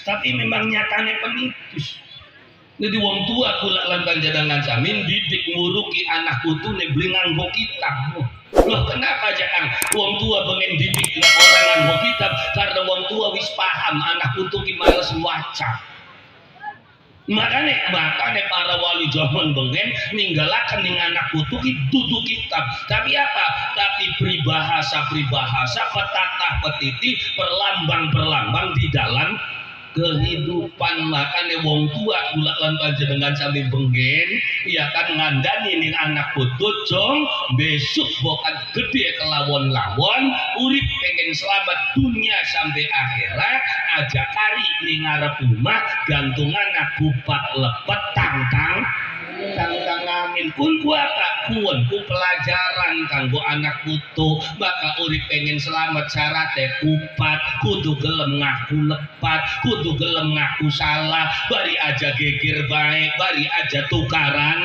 tapi memang nyatane penitus. Jadi wong tua kula lan panjenengan sami didik nguruki anak putune beli nganggo kitab. Loh kenapa jangan wong tua pengen didik orang nganggo kitab? Karena wong tua wis paham anak putu ki males waca. Makanya para wali zaman bengen ninggalakan ning anak putu ki dudu kitab. Tapi apa? Tapi peribahasa, petata petiti, perlambang di dalam kehidupan. Makanya wong tua kula lan panjenengan sami bengen ya kan ngandani ning anak putu jong besok bokan gede kelawon-lawon urip pengen selamat dunia sampai akhirat aja kari ning ngarep rumah gantungan kupat lepet tangkang amin pun kuapa kuon ku pelajaran kanggo anak putu maka urip pengen selamat syaratnya kupat kudu gelem ngaku lepat kudu gelem ngaku salah bari aja geger baik bari aja tukaran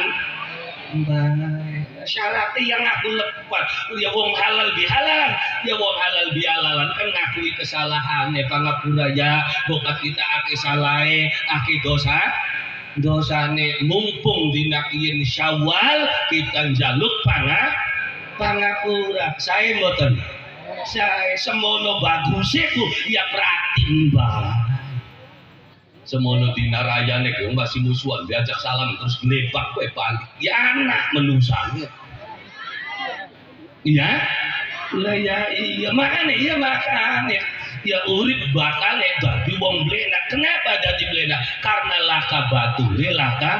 baik syaratnya yang ngaku lepat ya wong halal bihalalan ya wong halal bihalalan kan ngakui kesalahan ya pangapura ya bokat kita ake salahe ake dosane mumpung dina kieu Syawal kita njaluk pangapura saya mboten saya semono baguse ku ya pratin bae semono dina rayane ku masih musuhan diajak salam terus glebak kowe balik ya anak menusane iya lah iya makane ya urip bakal dadi wong blena. Kenapa dadi blena? Karena laka bature laka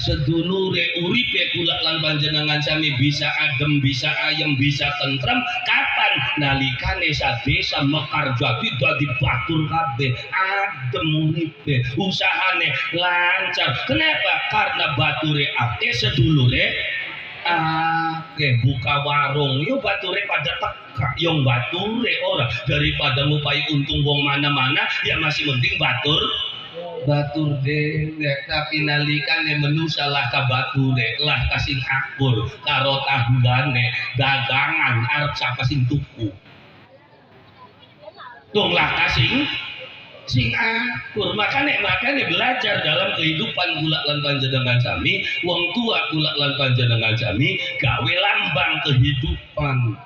sedulure uripe kula lan panjenengan sami bisa adem, bisa ayem, bisa tentrem. Kapan nalikane sadesa mekar dadi batur kabeh, adem uripe, usahane lancar. Kenapa? Karena bature akeh sedulure buka warung yo bature pada teka yang bature ora daripada ngupai untung wong mana-mana ya masih penting batur dewek tapi nalikane menusa lah ka bature lah kasing akur karo tahulane dagangan arep sapa sing tuku dong lah kasing sing akur makanya belajar dalam kehidupan kula lan panjenengan sami wong tua kula lan panjenengan sami gawe lambang kehidupan.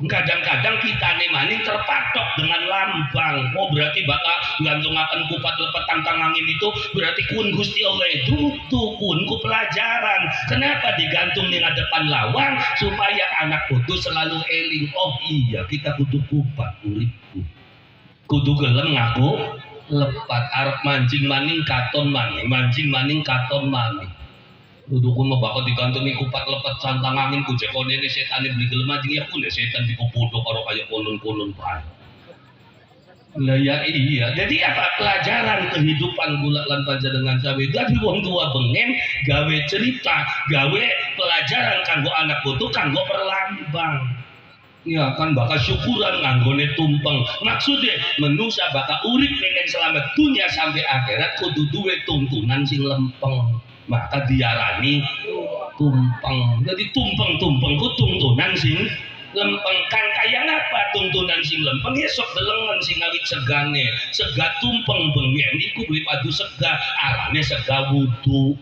Kadang-kadang kita maning terpatok dengan lambang. Oh berarti bakal gantungaken kupat lepet tangkang angin itu berarti kun Gusti Allah itu kun ku pelajaran. Kenapa digantung di depan lawang supaya anak putu selalu eling. Oh iya kita kudu kupat uripku. Kudu gelem ngaku lepat arep mancing maning katon maning kudu kudu bakal digantungi kupat lepat santang angin ku jekone setane beli gelem mancing ya kudu setan dikupodo karo kaya kolon-kolon bae lah ya iya jadi apa pelajaran kehidupan kula lan panjenengan sami dadi wong tua bengen gawe cerita gawe pelajaran kanggo anak putu kanggo perlambang ya kan bakal syukuran nganggone tumpeng maksudnya manusia bakal urip pengen selamat dunia sampai akhirat kudu duwe tuntunan sing lempeng maka diarani tumpeng jadi tumpeng ku tuntunan sing lempeng kan kaya apa tuntunan sing lempeng ya sok delengen sing awit segane sega tumpeng bengen iku beli padu sega arane sega wudu.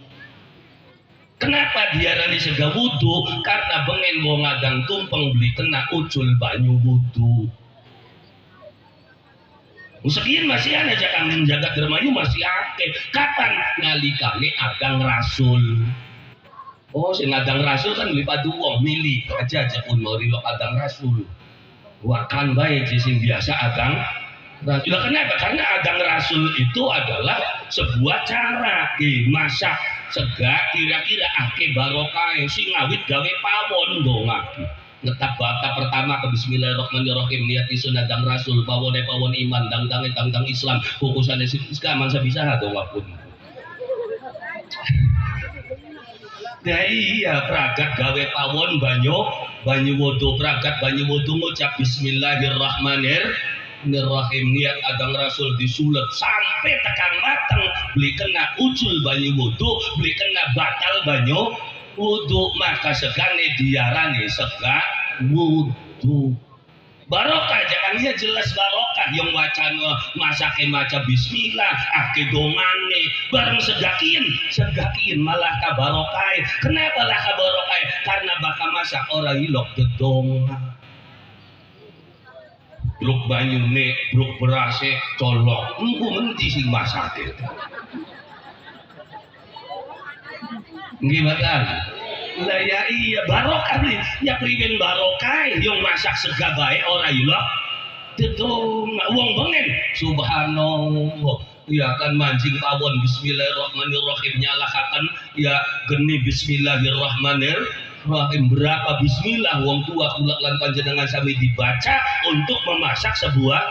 Kenapa diarani sega wudu? Karena bengen wong ngadang tumpeng beli kena ucul banyu wudu. Sekian masih ada jangan menjaga dermayu masih akeh. Kapan nalikane adang rasul? Oh, sing adang rasul kan beli padu wong milih aja pun mau rilo adang rasul. Wakan bae sing biasa adang rasul. Kenapa? Karena adang rasul itu adalah sebuah cara masak sega kira-kira ake barokah sing ngawit gawe pawon dong aku ngetap bata pertama ke bismillahirrahmanirrahim niat isun adang rasul pawon iman dang Islam kukusane segaman sabisa dong aku ya iya pragat gawe pawon banyu wudu pragat banyu wudu ngucap bismillahirrahmanirrahim niat adang rasul disulet sampai tekan mateng beli kena ucul banyu wudu beli kena batal banyu wudu maka segane diarani sega wudu barokah jangan ya jelas barokah yang wacana masake maca bismillah ake dongane bareng segakin malah kabarokah. Kenapa lah kabarokah? Karena bakal masak orang hilok gedonga bruk banyune bruk berase colok empu menti sing masake gimana lah ya iya barokah nih ya priben barokah yang masak sega bae ora hilok gedonga wong bengen subhanallah ya kan mancing pawon bismillahirrahmanirrahim nyalakan ya geni bismillahirrahmanirrahim berapa bismillah wong tua kula lan panjenengan sami dibaca untuk memasak sebuah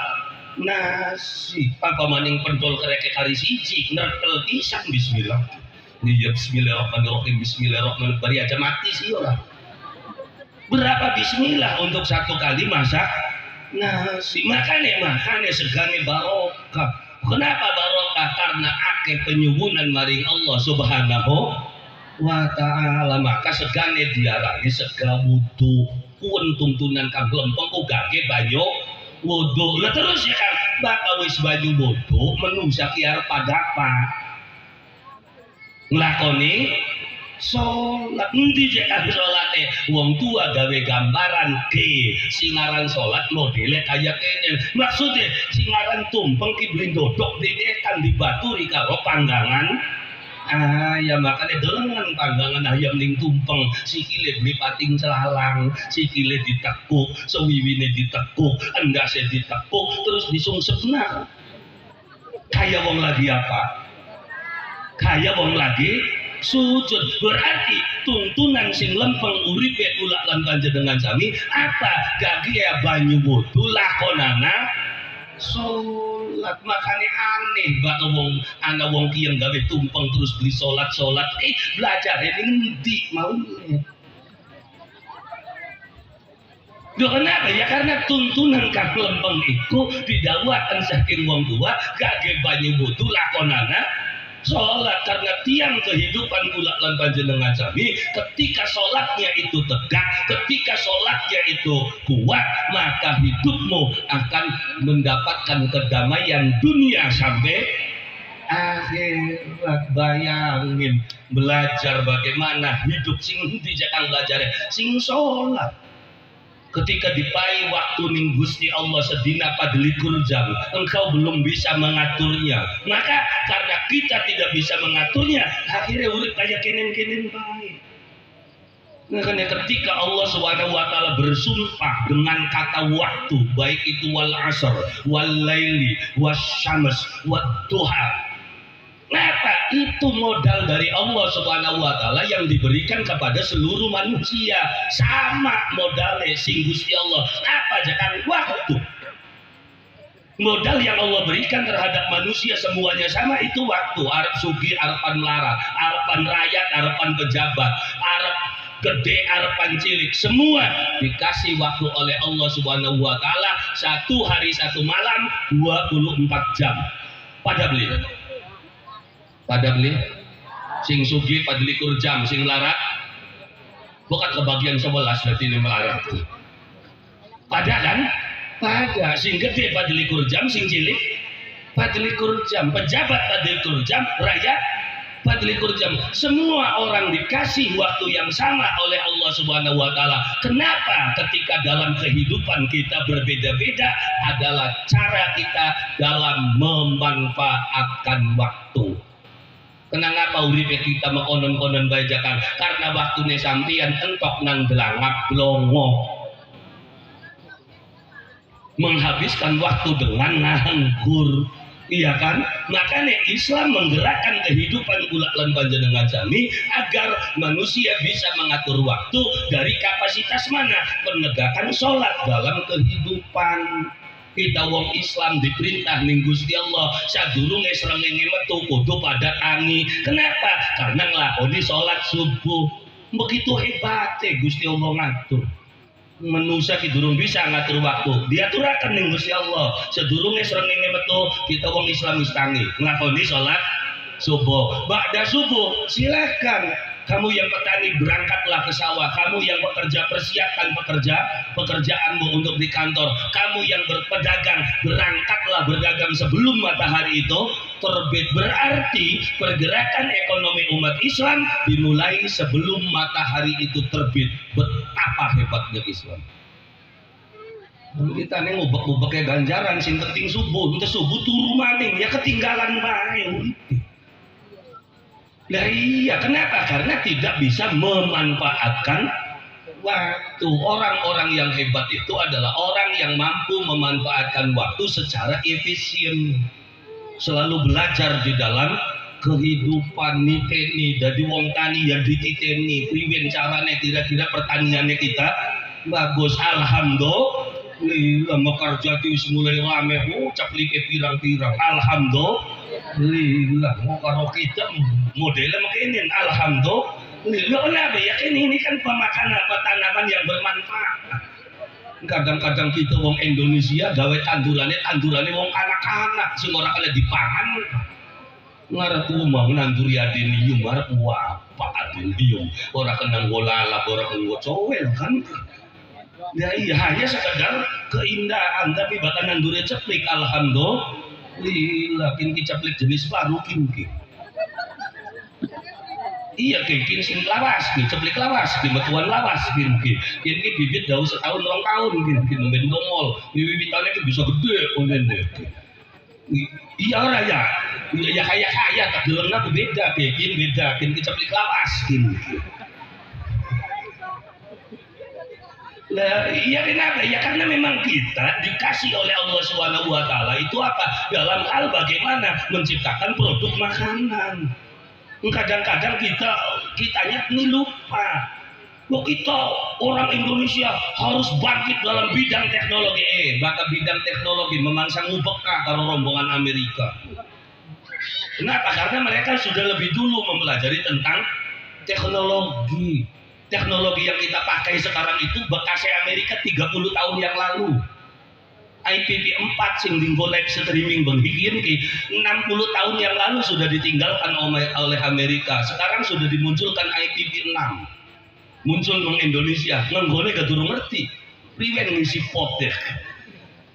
nasi apa maning pentol kereke kari siji nertel pisan bismillah ya bismillahirrahmanirrahim bismillahirrahmanirrahim bari aja mati sih orang berapa bismillah untuk satu kali masak nasi makanya segane barokah. Kenapa barokah? Karena akeh penyuwunan maring Allah subhanahu wa ta'ala maka segane diarani sega wudu kuwen tuntunan kang lempeng ugage banyu wudu lah terus ya kan bakal wis banyu wudu menungsa ki arep padapa nglakoni sholat endi jek kan salate wong tua gawe gambaran ke singaran salat modele kaya kene maksudnya singaran tumpeng ki blindodok didekan dibaturi karo panggangan ya makanya delengan panggangan ayam ning tumpeng sikile beli pating celalang sikile ditekuk sewiwine ditekuk endase ditekuk terus disungsepna kaya wong lagi apa kaya wong lagi sujud berarti tuntunan sing lempeng uripe kula lan panjenengan sami apa gage ya banyu wudu lakonana salat makane aneh bak wong ana wong ki yang gawe tumpeng terus beli salat belajar ning endi mau kenapa ya karena tuntunan kang lempeng iku didhawuhaken saking wong tua gage banyu wudu lakonana sholat karena tiang kehidupan kula lan panjenengan sami ketika sholatnya itu tegak ketika sholatnya itu kuat maka hidupmu akan mendapatkan kedamaian dunia sampai akhirat. Bayangin belajar bagaimana hidup sing endi jangan belajar sing sholat ketika dipai waktu ning Gusti Allah sedina padelikur jam engkau belum bisa mengaturnya maka karena kita tidak bisa mengaturnya akhirnya urip kaya kenen-kenen baik. Makanya ketika Allah Subhanahu wa taala bersumpah dengan kata waktu baik itu wal asr wal laili wasyams wad duha kenapa? Itu modal dari Allah Subhanahu wa taala yang diberikan kepada seluruh manusia. Sama modalnya sing Gusti Allah. Apa jangan waktu. Modal yang Allah berikan terhadap manusia semuanya sama itu waktu. Arep sugih, arepan melarat, arepan rakyat, arepan pejabat, arep gede, arepan cilik, semua dikasih waktu oleh Allah Subhanahu wa taala 1 hari 1 malam 24 jam. Pada beli sing sugi pada likur jam sing larat bukan kebagian 11 berarti ini melarat pada kan pada sing gede pada likur jam sing cilik pada likur jam pejabat pada likur jam rakyat pada likur jam semua orang dikasih waktu yang sama oleh Allah Subhanahu wa taala. Kenapa? Ketika dalam kehidupan kita berbeda-beda adalah cara kita dalam memanfaatkan waktu. Kenapa uripe kita mekonon-konon bajakan? Karena waktunya sampeyan entok nang delangap blongo. Menghabiskan waktu dengan nganggur. Iya kan? Makanya Islam menggerakkan kehidupan kula lan panjenengan sami agar manusia bisa mengatur waktu dari kapasitas mana? Penegakan sholat dalam kehidupan. Kita wong Islam diperintah ning Gusti Allah sadurunge srengenge metu kudu pada tangi. Kenapa? Karena nglakoni salat subuh. Begitu hebatnya Gusti Allah ngatur. Manusia ki durung bisa ngatur waktu. Diaturaken ning Gusti Allah. Sadurunge srengenge metu kita wong Islam wis tangi nglakoni salat subuh. Ba'da subuh silakan Kamu yang petani, berangkatlah ke sawah. Kamu yang bekerja, persiapkan pekerjaanmu untuk di kantor. Kamu yang berpedagang, berangkatlah berdagang sebelum matahari itu terbit. Berarti pergerakan ekonomi umat Islam dimulai sebelum matahari itu terbit. Betapa hebatnya Islam. Kita nih ngubek-ngubek kayak ganjaran, sing penting subuh, entah subuh turu maning, ya ketinggalan bae. Nah iya, kenapa? Karena tidak bisa memanfaatkan waktu. Orang-orang yang hebat itu adalah orang yang mampu memanfaatkan waktu secara efisien. Selalu belajar di dalam kehidupan niteni. Jadi wong tani yang dititeni, priwen carane kira-kira pertaniannya kita bagus. Alhamdulillah, mekarja wis mulai rame, caplike pirang-pirang. Alhamdulillah, mau karo kita modelnya begini. Alhamdulillah, kenapa ya? Ini kan tanaman yang bermanfaat. Kadang-kadang kita wong Indonesia gawe tandurannya wong anak-anak sing ora kena dipangan. Ngarep umah nanduri adenium, ngarep apa adenium? Ora kena ngolalap, ora kena cowel kan? Ya iya, hanya sekedar keindahan, tapi bahkan nanduri ceplik. Alhamdulillah, kini ceplik jenis baru kini. Iya, kini sing lawas, ceplik lawas, betuan lawas, kini bibit daun setahun 2 tahun, kini ben dongol, bibitannya bisa gede, iya orang ya, ya kaya, tak gelengnya beda, kini ceplik lawas, kini. Nah, iya kenapa? Ya karena memang kita dikasih oleh Allah Subhanahu wa taala itu apa? Dalam hal bagaimana menciptakan produk makanan. Kadang-kadang kitanya ini lupa. Kok kita orang Indonesia harus bangkit dalam bidang teknologi. Bahkan bidang teknologi memangsang ngubeka karo rombongan Amerika. Kenapa? Karena mereka sudah lebih dulu mempelajari tentang teknologi. Teknologi yang kita pakai sekarang itu bekasnya Amerika 30 tahun yang lalu. IPv4 sing dinggo live streaming benghikin ki 60 tahun yang lalu sudah ditinggalkan oleh Amerika. Sekarang sudah dimunculkan IPv6. Muncul di Indonesia, ngenggone gak durung ngerti. Priwen ngisi potek.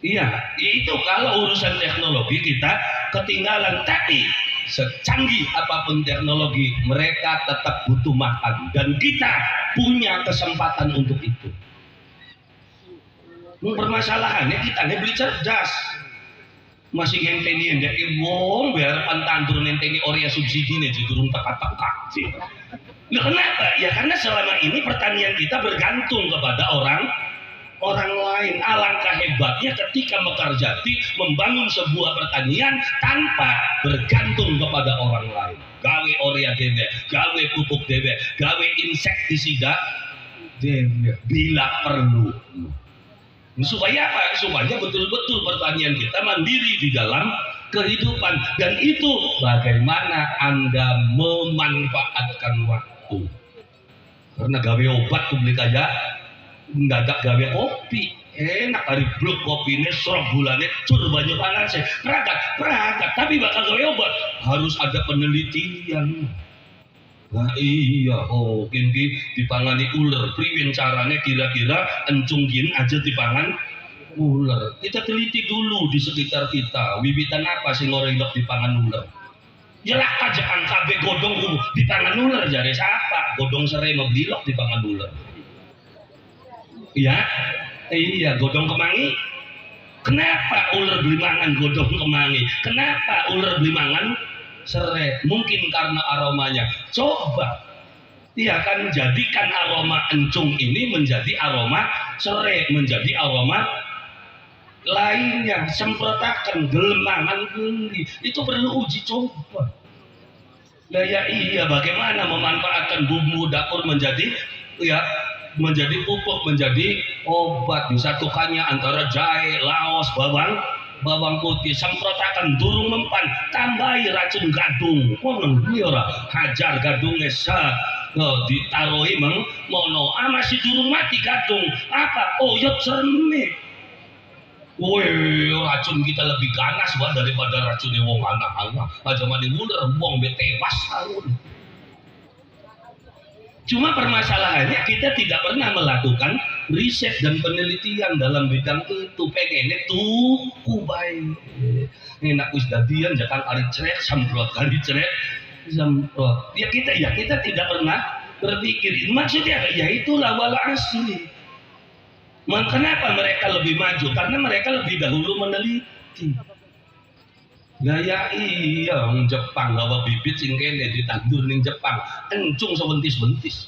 Iya, itu kalau urusan teknologi kita ketinggalan, tapi secanggih apapun teknologi, mereka tetap butuh makan dan kita punya kesempatan untuk itu. Permasalahannya kita beli cerdas, masih ngenteni ndek wong biar pantandur ngenteni Oreo subsidi nih durung teka-teka sih. Nah, kenapa? Ya karena selama ini pertanian kita bergantung kepada orang lain. Alangkah hebatnya ketika Mekarjati membangun sebuah pertanian tanpa bergantung kepada orang lain. Gawe Oreo dewe, gawe pupuk dewe, gawe insektisida dewe bila perlu. Supaya apa? Supaya betul-betul pertanian kita mandiri di dalam kehidupan. Dan itu bagaimana Anda memanfaatkan waktu. Karena gawe obat publik aja mendadak gawe kopi enak dari blok kopi ini serap bulannya cur banyak panas perangkat tapi bakal gawe obat harus ada penelitian. Nah iya, kini dipangani ular priwen caranya kira-kira encungin aja dipangan ular. Kita teliti dulu di sekitar kita wiwitan apa sih ngorelok dipangan ular. Jelas aja angkabe godong dipangan ular jare siapa godong serai ngeblilok dipangan ular. Ya, iya godong kemangi. Kenapa ular belimangan godong kemangi? Kenapa ular belimangan serai? Mungkin karena aromanya. Coba, iya kan jadikan aroma encung ini menjadi aroma serai, menjadi aroma lainnya. Semprotakan gelemangan geli. Itu perlu uji coba. Nah ya iya, bagaimana memanfaatkan bumbu dapur menjadi menjadi pupuk, menjadi obat. Disatukannya antara jahe, laos, bawang putih, semprotakan durung mempan, tambahi racun gadung. Hajar gadungnya ditaruhi mono. Masih durung mati gadung. Apa? Oyot cernih. Woi, racun kita lebih ganas daripada racunnya wong anak-anak. Aja mani ular, wong tewas tahun. Cuma permasalahannya kita tidak pernah melakukan riset dan penelitian dalam bidang itu. Pengennya tuku baik. Enak wis dadian jangan kali ceret semprot kali ceret semprot. Ya kita tidak pernah berpikir. Maksudnya apa? Ya itulah wal asli. Kenapa mereka lebih maju? Karena mereka lebih dahulu meneliti. Gaya iya orang Jepang gawa bibit sing kene ditandur ning Jepang encung sewentis-wentis.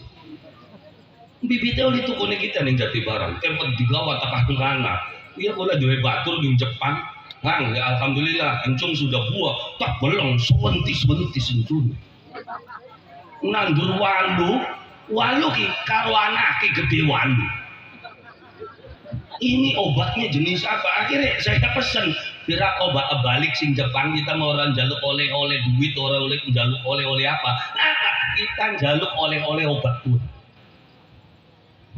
Bibitnya oleh tukune kita ning Jatibarang, tempat digawa takah kana. Iya kula duwe batur ning Jepang. Hang ya alhamdulillah encung sudah buah, tak belum sewentis-wentis encung. Nandur walu ki karo anake gede walu. Ini obatnya jenis apa? Akhirnya saya pesen kira obat balik sing Jepang kita mau orang jaluk oleh-oleh duit orang oleh jaluk oleh-oleh apa? Nah, kita jaluk oleh-oleh obat tuh.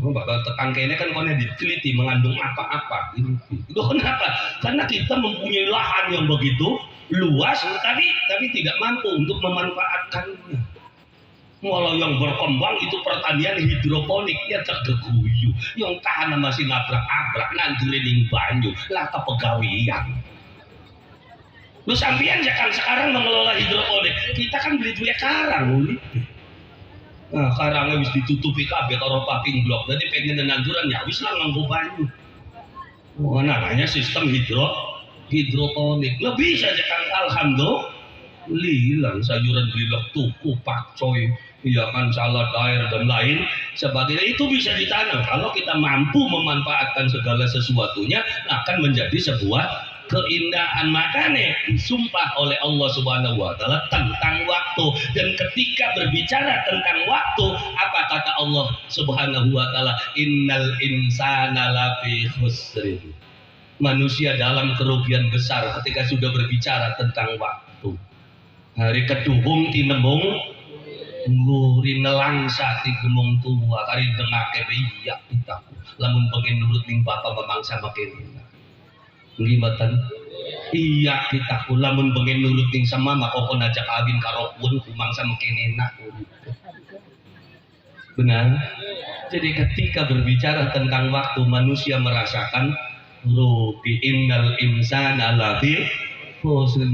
Oh, bakal tekan kayaknya kan konya diteliti mengandung apa-apa. Itu kenapa? Karena kita mempunyai lahan yang begitu luas, tapi tidak mampu untuk memanfaatkannya. Walau yang berkembang itu pertanian hidroponik ya tergeguyu yang tahan masih nabrak-abrak nanti lening banyu lah kepegawaian lu sampean jangan sekarang mengelola hidroponik kita kan beli duit karang nah karangnya wis ditutupi kabeh karo packing block jadi pengen nanduran ya wis lah nganggo banyu namanya sistem hidroponik lebih saja kan alhamdulillah sayuran beli tuku pakcoy iya kan salad air dan lain sebagainya itu bisa ditanam kalau kita mampu memanfaatkan segala sesuatunya akan menjadi sebuah keindahan. Makanya disumpah oleh Allah Subhanahu wa taala tentang waktu dan ketika berbicara tentang waktu apa kata Allah Subhanahu wa taala innal insana lafi khusrin manusia dalam kerugian besar ketika sudah berbicara tentang waktu hari keduhung tinembung nguri nelangsa ti gemung tua kari dengake iya kita lamun pengen nurut ning bapak memangsa makin ngimatan iya kita lamun pengen nurut ning sama makokon ajak kawin karo pun kumangsa makin enak benar jadi ketika berbicara tentang waktu manusia merasakan rugi innal insana lafi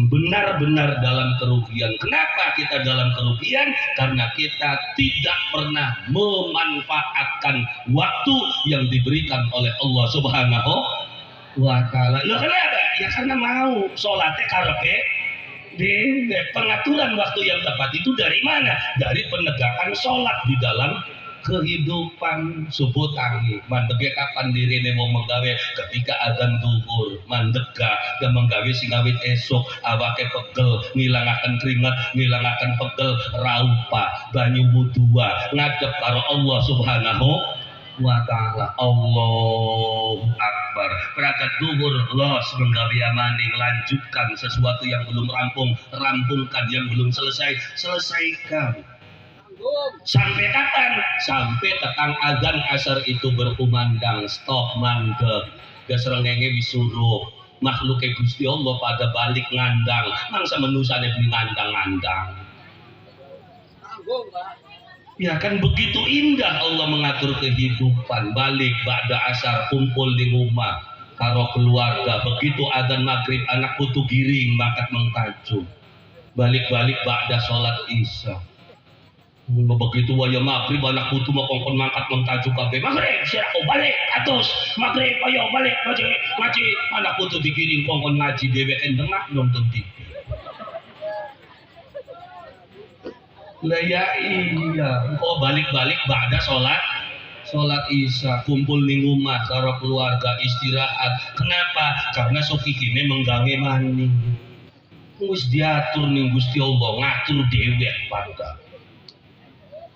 benar-benar dalam kerugian. Kenapa kita dalam kerugian? Karena kita tidak pernah memanfaatkan waktu yang diberikan oleh Allah Subhanahu wa taala. Loh kenapa? Ya karena mau sholatnya karepe di pengaturan waktu yang tepat itu dari mana? Dari penegakan sholat di dalam kehidupan subuh tangi mandege kapan direne mau menggawe ketika azan zuhur mandega dan menggawe sing awit esok awake pegel ngilangaken keringat ngilangaken pegel raupa banyu wudua ngadep karo Allah Subhanahu wa taala. Allahu akbar berangkat zuhur los menggawe amaning lanjutkan sesuatu yang belum rampungkan yang belum selesaikan. Sampai kapan? Sampai tekan azan asar itu berkumandang stop mandeg gasrengenge wisuruh makhluk Gusti Allah pada balik ngandang mangsa menusane beli ngandang-ngandang ya kan begitu indah Allah mengatur kehidupan balik ba'da asar kumpul di rumah karo keluarga begitu azan maghrib anak putu giring makat mengtajuk balik-balik ba'da sholat isya begitu waya maghrib anak putu mau kongkon mangkat mengtajuk kabeh maghrib siapa kau balik atus maghrib ayo balik ngaji anak putu dikirim kongkon ngaji deweken tengah nonton TV lah ya iya kok balik-balik ba'da sholat isya kumpul ning rumah karo keluarga istirahat kenapa karena sokikine menggawe maning wis diatur ning Gusti Allah ngatur dewek pada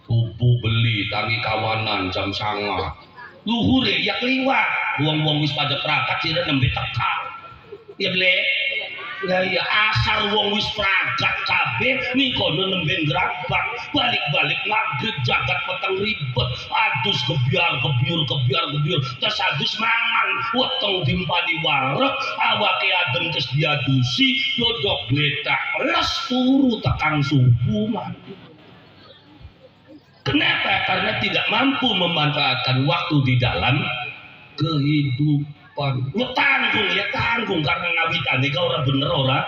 tubuh beli tangi kawanan jam sanga luhure ya kliwat wong-wong wis pada prakat sira nembe teka ya ble lah ya asal wong wis prakat kabeh ning kono nembe ngrabak balik-balik maghrib jagat peteng ribet adus kebiar terus adus mangan weteng dimpani wareg awake adem terus diadusi dodok gletak les turu tekan subuh mati Kenapa? Karena tidak mampu memanfaatkan waktu di dalam kehidupan. Ya tanggung karena ngawitan ini orang bener orang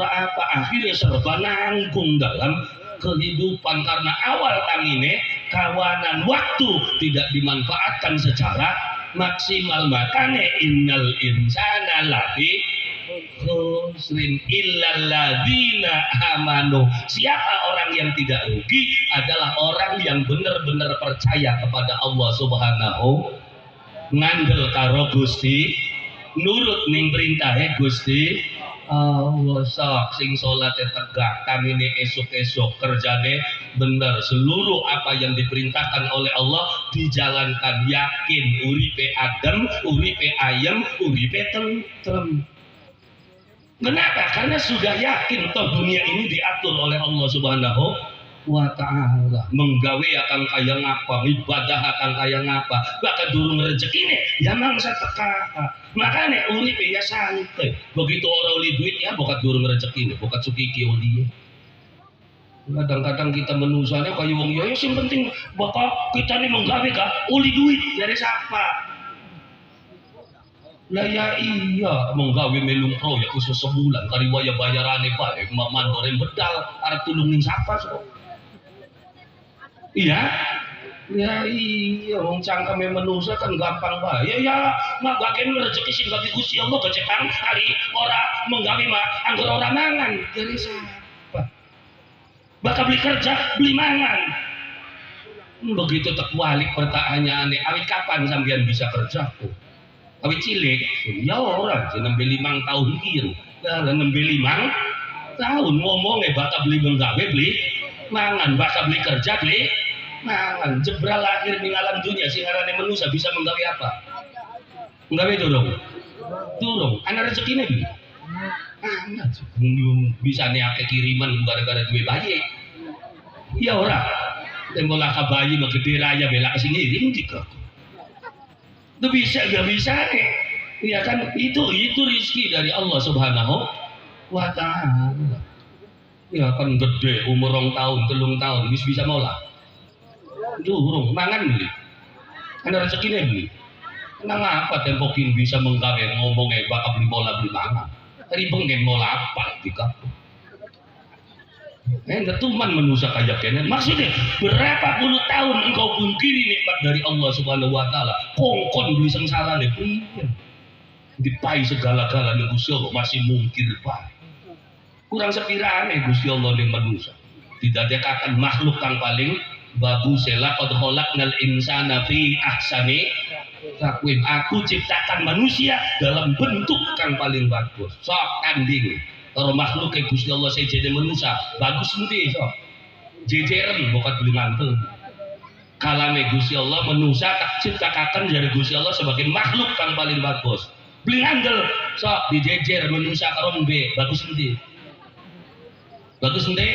apa akhirnya serba nanggung dalam kehidupan karena awal tangine kawanan waktu tidak dimanfaatkan secara maksimal. Makanya innal insana lafi khusrin illal ladzina amanu. Siapa orang yang tidak rugi adalah orang yang benar-benar percaya kepada Allah Subhanahu, ngandel karo Gusti, nurut ning perintahe Gusti Allah. Sok sing salate tegak tamine esuk-esuk kerjane bener, seluruh apa yang diperintahkan oleh Allah dijalankan, yakin uripe adem, uripe ayem, uripe tentrem. Kenapa? Karena sudah yakin toh dunia ini diatur oleh Allah Subhanahu wa ta'ala. Menggawe akan kaya ngapa, ibadah akan kaya ngapa, bahkan durung rezekine ya mangsa teka. Makanya uripe ya santai. Begitu orang uli duit ya bokat durung rezekine, bokat sukiki uli. Kadang-kadang kita menusanya kayak wong ya sing penting bakal kita nih menggawe ka uli duit dari siapa? Lah ya iya menggawe melung proyek khusus sebulan kari waya bayarane bae mandore bedal arep tulungin siapa so. Iya wong cangkeme manusia kan gampang bae ya ngagaken rezeki sing bagi Gusti Allah gecekang hari ora menggawe mah anggur ora mangan dari siapa bakal beli kerja beli mangan. Begitu tekwalik pertanyaane awit kapan sampean bisa kerja kok awit cilik ya orang nembe 5 tahun kieu lah nembe 5 tahun ngomongnya bakal beli menggawe beli mangan bakal beli kerja beli mangan jebral lahir ning alam dunia sing arane manusia bisa menggawe apa menggawe durung ana rezekine beli ana bisa ake kiriman gara-gara duwe bayi ya ora tembola ka bayi mah gede raya bela kesini ngirim juga itu bisa gak bisa nih ya kan itu rezeki dari Allah Subhanahu wa ta'ala. Ya kan gede umur 2 tahun 3 tahun bisa mola durung mangan beli ada rezekine beli nang apa tempokin bisa menggawe ngomongnya bakal beli mola beli mangan tadi pengen mola apa dikapun ketuman manusia kayak kene maksudnya berapa puluh tahun engkau pungkiri nikmat dari Allah Subhanahu wa ta'ala kongkon beli sengsara nih dipai segala-gala nih Gusti Allah masih mungkir pak kurang sepirane Gusti Allah nih manusia tidak dikatakan makhluk yang paling bagus laqad khalaqnal insana fi ahsani taqwim. Aku ciptakan manusia dalam bentuk yang paling bagus sok kanding kalau makhluk kayak Gusti Allah saya jadi manusia bagus nanti so jejeran bukan beli mantel kalame Gusti Allah manusia tak ciptakan dari Gusti Allah sebagai makhluk yang paling bagus beli handel so dijejer manusia karombe bagus nanti bagus nanti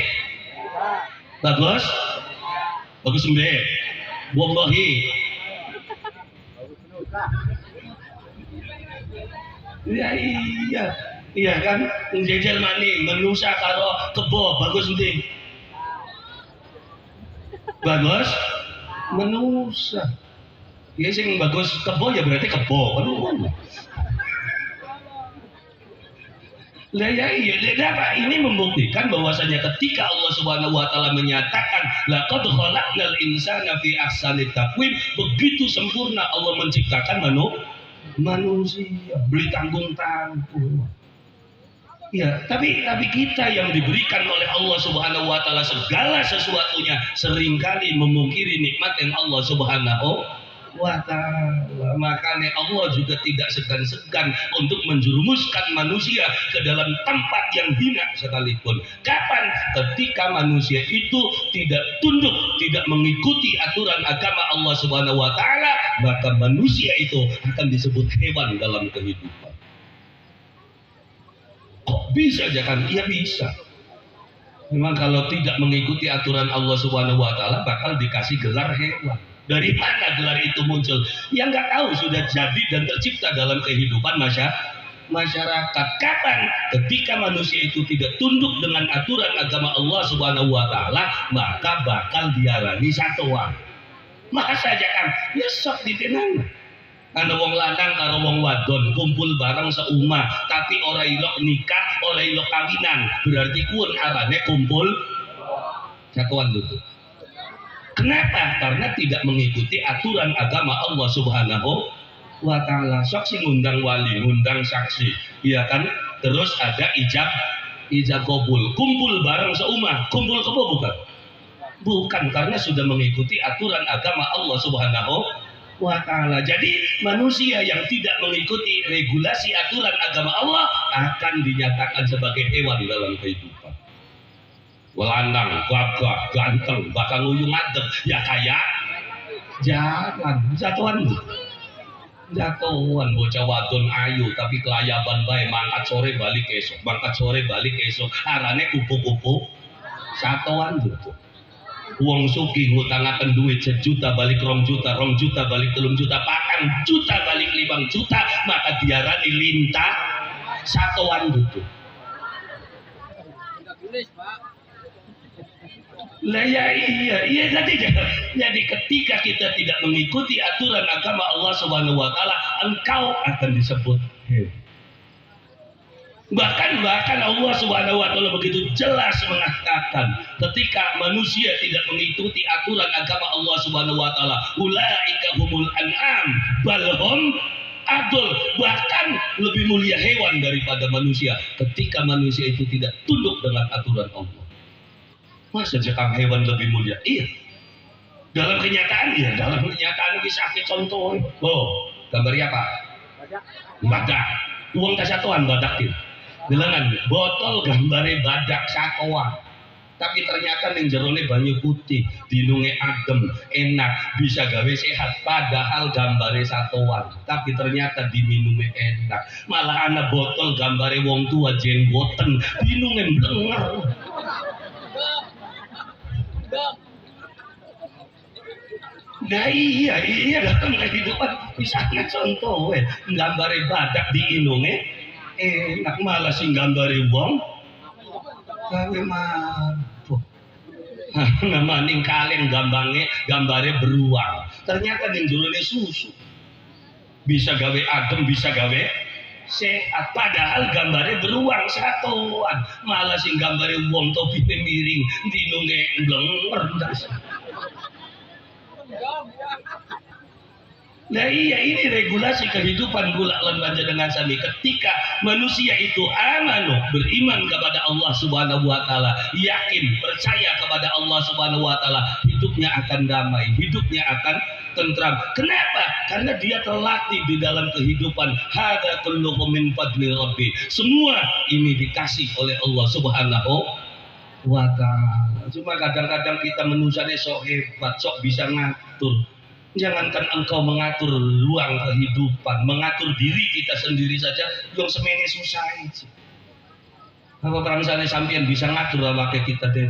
wallahi ya iya kan menjejer maning menusa karo kebo bagus nanti bagus menusa ya sing bagus kebo ya berarti kebo lah ya iya ini membuktikan bahwasanya ketika Allah Subhanahu wa ta'ala menyatakan laqad khalaqnal insana fi ahsani taqwim begitu sempurna Allah menciptakan manusia beli tanggung-tanggung. Ya, tapi kita yang diberikan oleh Allah Subhanahu wa ta'ala segala sesuatunya seringkali memungkiri nikmat yang Allah Subhanahu wa ta'ala. Makanya Allah juga tidak segan-segan untuk menjerumuskan manusia ke dalam tempat yang hina sekalipun. Kapan? Ketika manusia itu tidak tunduk, tidak mengikuti aturan agama Allah Subhanahu wa ta'ala, maka manusia itu akan disebut hewan dalam kehidupan. Kok bisa aja kan? Iya bisa. Memang kalau tidak mengikuti aturan Allah Subhanahu wa ta'ala bakal dikasih gelar hewan. Dari mana gelar itu muncul? Ya nggak tahu, sudah jadi dan tercipta dalam kehidupan masyarakat. Kapan? Ketika manusia itu tidak tunduk dengan aturan agama Allah Subhanahu wa taala, maka bakal diarani satuan. Masa aja kan ya sok ditenang. Ana wong lanang karo wong wadon kumpul bareng seumah, tapi ora ilok nikah, ora ilok kawinan, berarti kun arane kumpul satuan dulu. Kenapa? Karena tidak mengikuti aturan agama Allah Subhanahu wa taala. Sok sing ngundang wali, ngundang saksi, iya kan? Terus ada ijab kabul, kumpul bareng seumah, kumpul kebo bukan? Bukan, karena sudah mengikuti aturan agama Allah Subhanahu wa ta'ala. Jadi manusia yang tidak mengikuti regulasi aturan agama Allah akan dinyatakan sebagai hewan dalam kehidupan. Lanang, gagah, ganteng, bakal nguyung adem, ya kayak jangan jatuhan bocah wadon ayu tapi kelayaban bae, mangkat sore balik esok, mangkat sore balik esok, arane kupu-kupu satuan gitu. Wong sugih ngutangaken duit 1 juta balik 2 juta, 2 juta balik 3 juta, 4 juta balik 5 juta, maka diarani lintah satuan gitu. Lah ya iya jadi ketika kita tidak mengikuti aturan agama Allah Subhanahu wa taala, engkau akan disebut Bahkan Allah Subhanahu wa taala begitu jelas mengatakan ketika manusia tidak mengikuti aturan agama Allah Subhanahu wa taala, ulaika humul an'am balhum adul, bahkan lebih mulia hewan daripada manusia ketika manusia itu tidak tunduk dengan aturan Allah. Masa jekang hewan lebih mulia? Iya. Dalam kenyataan ya, dalam kenyataan bisa contoh. Oh, gambarnya apa? Badak. Uang kasatuan badak itu. Gelangan botol gambare badak satuan. Tapi ternyata ning jerone banyu putih, dinunge adem, enak, bisa gawe sehat, padahal gambare satuan. Tapi ternyata diminumnya enak. Malah ana botol gambare wong tua jenggoten, dinunge blenger. Nah iya dalam kehidupan misalnya contoh gambare badak diinunge enak, malah sing gambare wong gawe mabuk. Namaning kaleng gambare beruang, ternyata ning jerone susu. Bisa gawe adem, bisa gawe sehat, padahal gambare beruang satuan, malah sing gambare wong topine miring dinunge blenger ndas. Nah iya, ini regulasi kehidupan gula lan panjenengan sami. Ketika manusia itu amanu, beriman kepada Allah Subhanahu wa taala, yakin, percaya kepada Allah Subhanahu wa taala, hidupnya akan damai, hidupnya akan tentram. Kenapa? Karena dia terlatih di dalam kehidupan. Hadza kulluhu min fadli rabbi. Semua ini dikasih oleh Allah Subhanahu wa taala. Cuma kadang-kadang kita menusane sok hebat, sok bisa ngatur. Jangankan engkau mengatur ruang kehidupan, mengatur diri kita sendiri saja yang semene susah aja. Apa misalnya sampean bisa ngatur awake kita deh.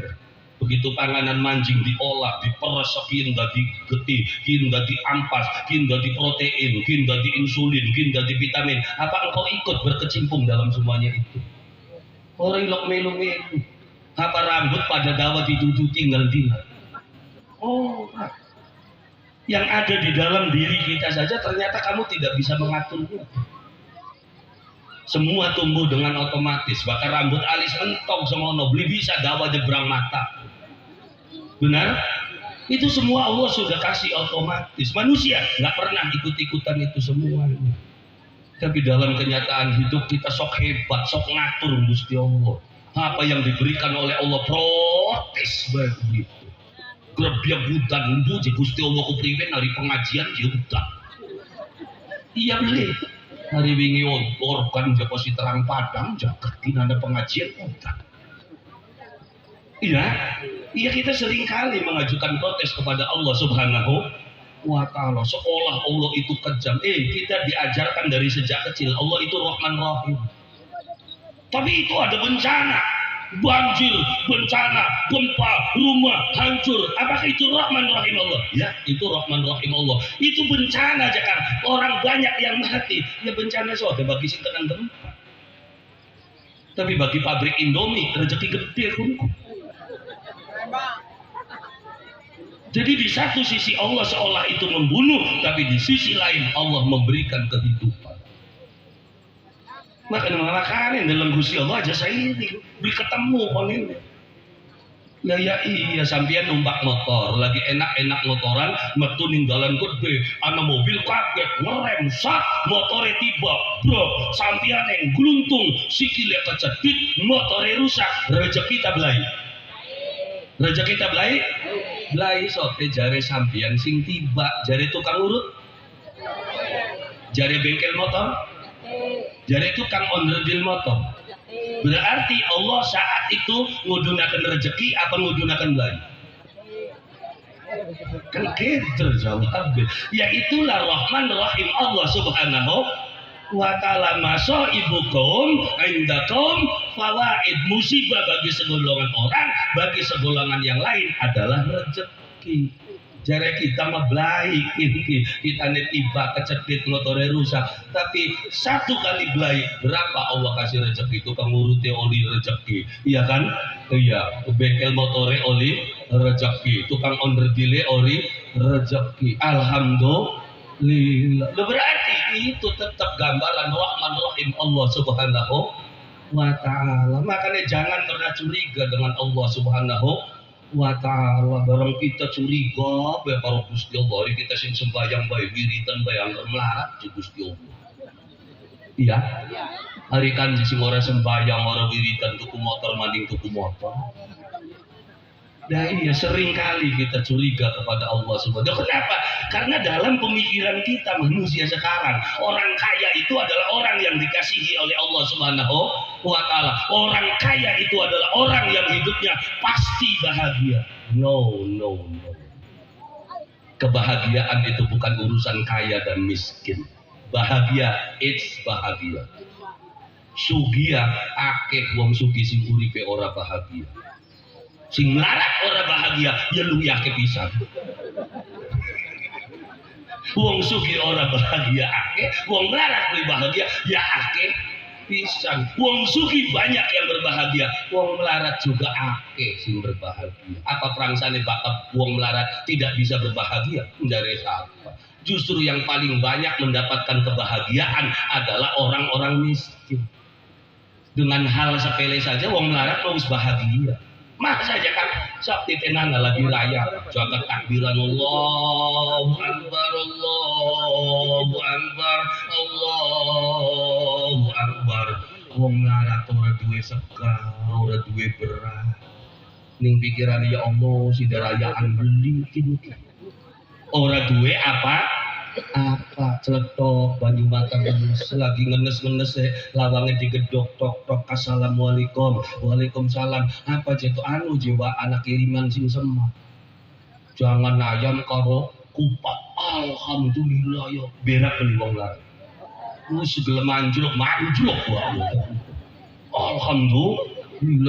Begitu panganan mancing diolah, diperes, kian dadi getih, kian dadi ampas, kian dadi protein, kian dadi insulin, kian dadi vitamin. Apa engkau ikut berkecimpung dalam semuanya itu? Orang ilok melu-melu. Apa rambut pada dawa ditutu tinggal. Oh, yang ada di dalam diri kita saja ternyata kamu tidak bisa mengaturnya. Semua tumbuh dengan otomatis, bahkan rambut alis mentok semono beli bisa dawa jebrang mata. Benar? Itu semua Allah sudah kasih otomatis. Manusia nggak pernah ikut-ikutan itu semua. Tapi dalam kenyataan hidup kita sok hebat, sok ngatur Gusti Allah. Apa yang diberikan oleh Allah protes begitu. Gerbya budan buji Gusti Allah kupriwen hari pengajian juga. Iya beli. Hari wingi organ joko si terang padang jaga ada pengajian udah. Iya kita sering kali mengajukan protes kepada Allah Subhanahu wa taala. Seolah Allah itu kejam. Kita diajarkan dari sejak kecil Allah itu Rahman Rahim. Tapi itu ada bencana. Banjir, bencana, gempa, rumah hancur. Apakah itu Rahman Rahim Allah? Ya, itu Rahman Rahim Allah. Itu bencana aja kan. Orang banyak yang mati. Ya bencana soalnya bagi sing tenang gempa. Tapi bagi pabrik Indomie rezeki gede kunku. Jadi di satu sisi Allah seolah itu membunuh, tapi di sisi lain Allah memberikan kehidupan. Makanya dalam Gusti Allah aja saya ini beli ketemu kon ini. Lah ya iya sampean numpak motor, lagi enak-enak motoran, metu ninggalan gede, ana mobil kaget, ngerem, sak, motore tiba, bro, sampean yang gluntung, sikile kecedit, motore rusak, rezeki ta blai. Rezeki ta blai? Blai sote jare sampean sing tiba, jare tukang urut. Jare bengkel motor, jare tukang onderdil motor. Berarti Allah saat itu ngudunakan rezeki apa ngudunakan belanja? Kan gitu jawabnya. Ya itulah Rahman Rahim Allah Subhanahu wa ta'ala. Masa ibukum indakum fawaid, musibah bagi segolongan orang, bagi segolongan yang lain adalah rezeki. Jare kita mah belai kita tiba kecedit motore rusak, tapi satu kali belai berapa Allah kasih rezeki, tukang ngurute oli rezeki, iya kan? Iya, bengkel motore oli rezeki, tukang onderdile oli rezeki. Alhamdulillah. Berarti itu tetap gambaran Rahman Rahim Allah Subhanahu wa ta'ala. Makanya jangan pernah curiga dengan Allah Subhanahu wa ta'ala. Barang kita curiga bae karo Gusti Allah, kita sing sembahyang bae wiridan bae anggar melarat di Gusti Allah. Iya. Hari kan sing ora sembahyang ora wiridan tuku motor manding tuku motor. Nah iya sering kali kita curiga kepada Allah Subhanahu. Kenapa? Karena dalam pemikiran kita manusia sekarang, orang kaya itu adalah orang yang dikasihi oleh Allah Subhanahu wa ta'ala. Orang kaya itu adalah orang yang hidupnya pasti bahagia. No. Kebahagiaan itu bukan urusan kaya dan miskin. Bahagia, it's bahagia. Sugia akeh wong sugih sing uripe ora bahagia. Sing melarat ora bahagia, ya lu akeh pisan. Wong sugih ora bahagia akeh, wong melarat kuwi bahagia ya akeh pisan. Wong sugih banyak yang berbahagia, wong melarat juga akeh sing berbahagia. Apa prangsane bakal wong melarat tidak bisa berbahagia? Ndare siapa? Justru yang paling banyak mendapatkan kebahagiaan adalah orang-orang miskin. Dengan hal sepele saja wong melarat harus bahagia. Masa saja kan sakti tenan lagi raya jaga takbiran Allahu Akbar Allahu Akbar Allahu Akbar. Wong melarat ora duwe seka, ora duwe beras. Ning pikiran ya Allah si darayaan beli kini. Ora duwe apa celetok banyu mata ngenes lagi ngenes lawangnya digedok tok assalamualaikum waalaikumsalam apa jatuh anu jiwa anak kiriman sing semak jangan ayam karo kupat alhamdulillah ya berak beli wong lain segala manjlok alhamdulillah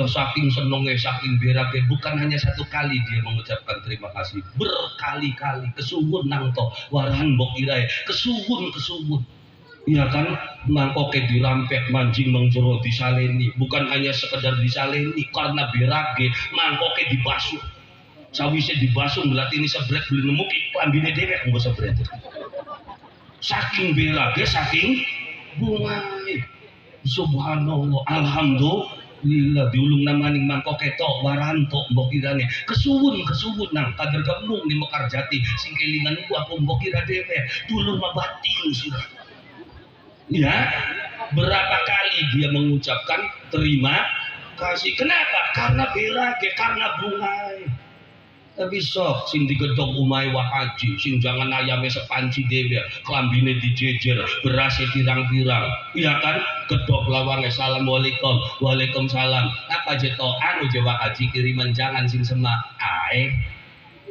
saking senengnya saking beraknya bukan hanya satu kali dia mengucapkan terima kasih berkali-kali kesuwun nang to warahan mbok kirae kesuwun iya kan mangkoke dirampek manjing mengjero disaleni bukan hanya sekedar disaleni karena berake mangkoke dibasuh sawise dibasuh berarti ini sebret beli nemu ki klambine dhewek nggo sebret saking berake saking bungae subhanallah alhamdulillah lila diulung namaning mangkok ketok waranto mbok kirane kesuwun nang kader gemung di Mekar Jati sing kelingan ku aku mbok kira dhewe dulur mah batin sira. Ya, berapa kali dia mengucapkan terima kasih. Kenapa? Karena berage, karena bungai. Tapi sok sing digedhog umahe wah haji, sing jangan ayame sepanci dhewe, klambine dijejer, berase pirang-pirang. Iya kan? Gedhog lawange assalamualaikum, waalaikumsalam. Apa jeto anu Jawa haji kiriman jangan sing semak. Ae.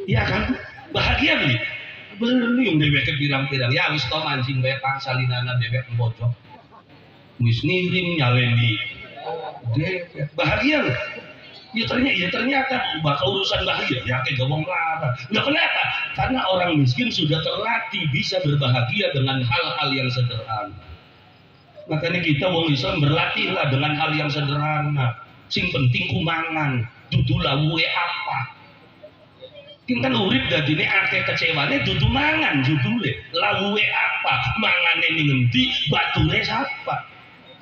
Iya kan? Bahagia beli. Beli dhewe ke pirang-pirang. Ya wis to mancing bae pangsalinana dhewe mbojok. Wis ngirim nyaleni. Dhewe bahagia. Ya ternyata bakal urusan bahagia ya kayak gawang lara. Nggak kenapa? Karena orang miskin sudah terlatih bisa berbahagia dengan hal-hal yang sederhana. Makanya kita wong Islam berlatihlah dengan hal yang sederhana. Sing penting kumangan, dudu lawuhe apa. Kan urip dadine akeh kecewane dudu mangan judule. Lawuhe apa? Mangane ning endi, bature sapa.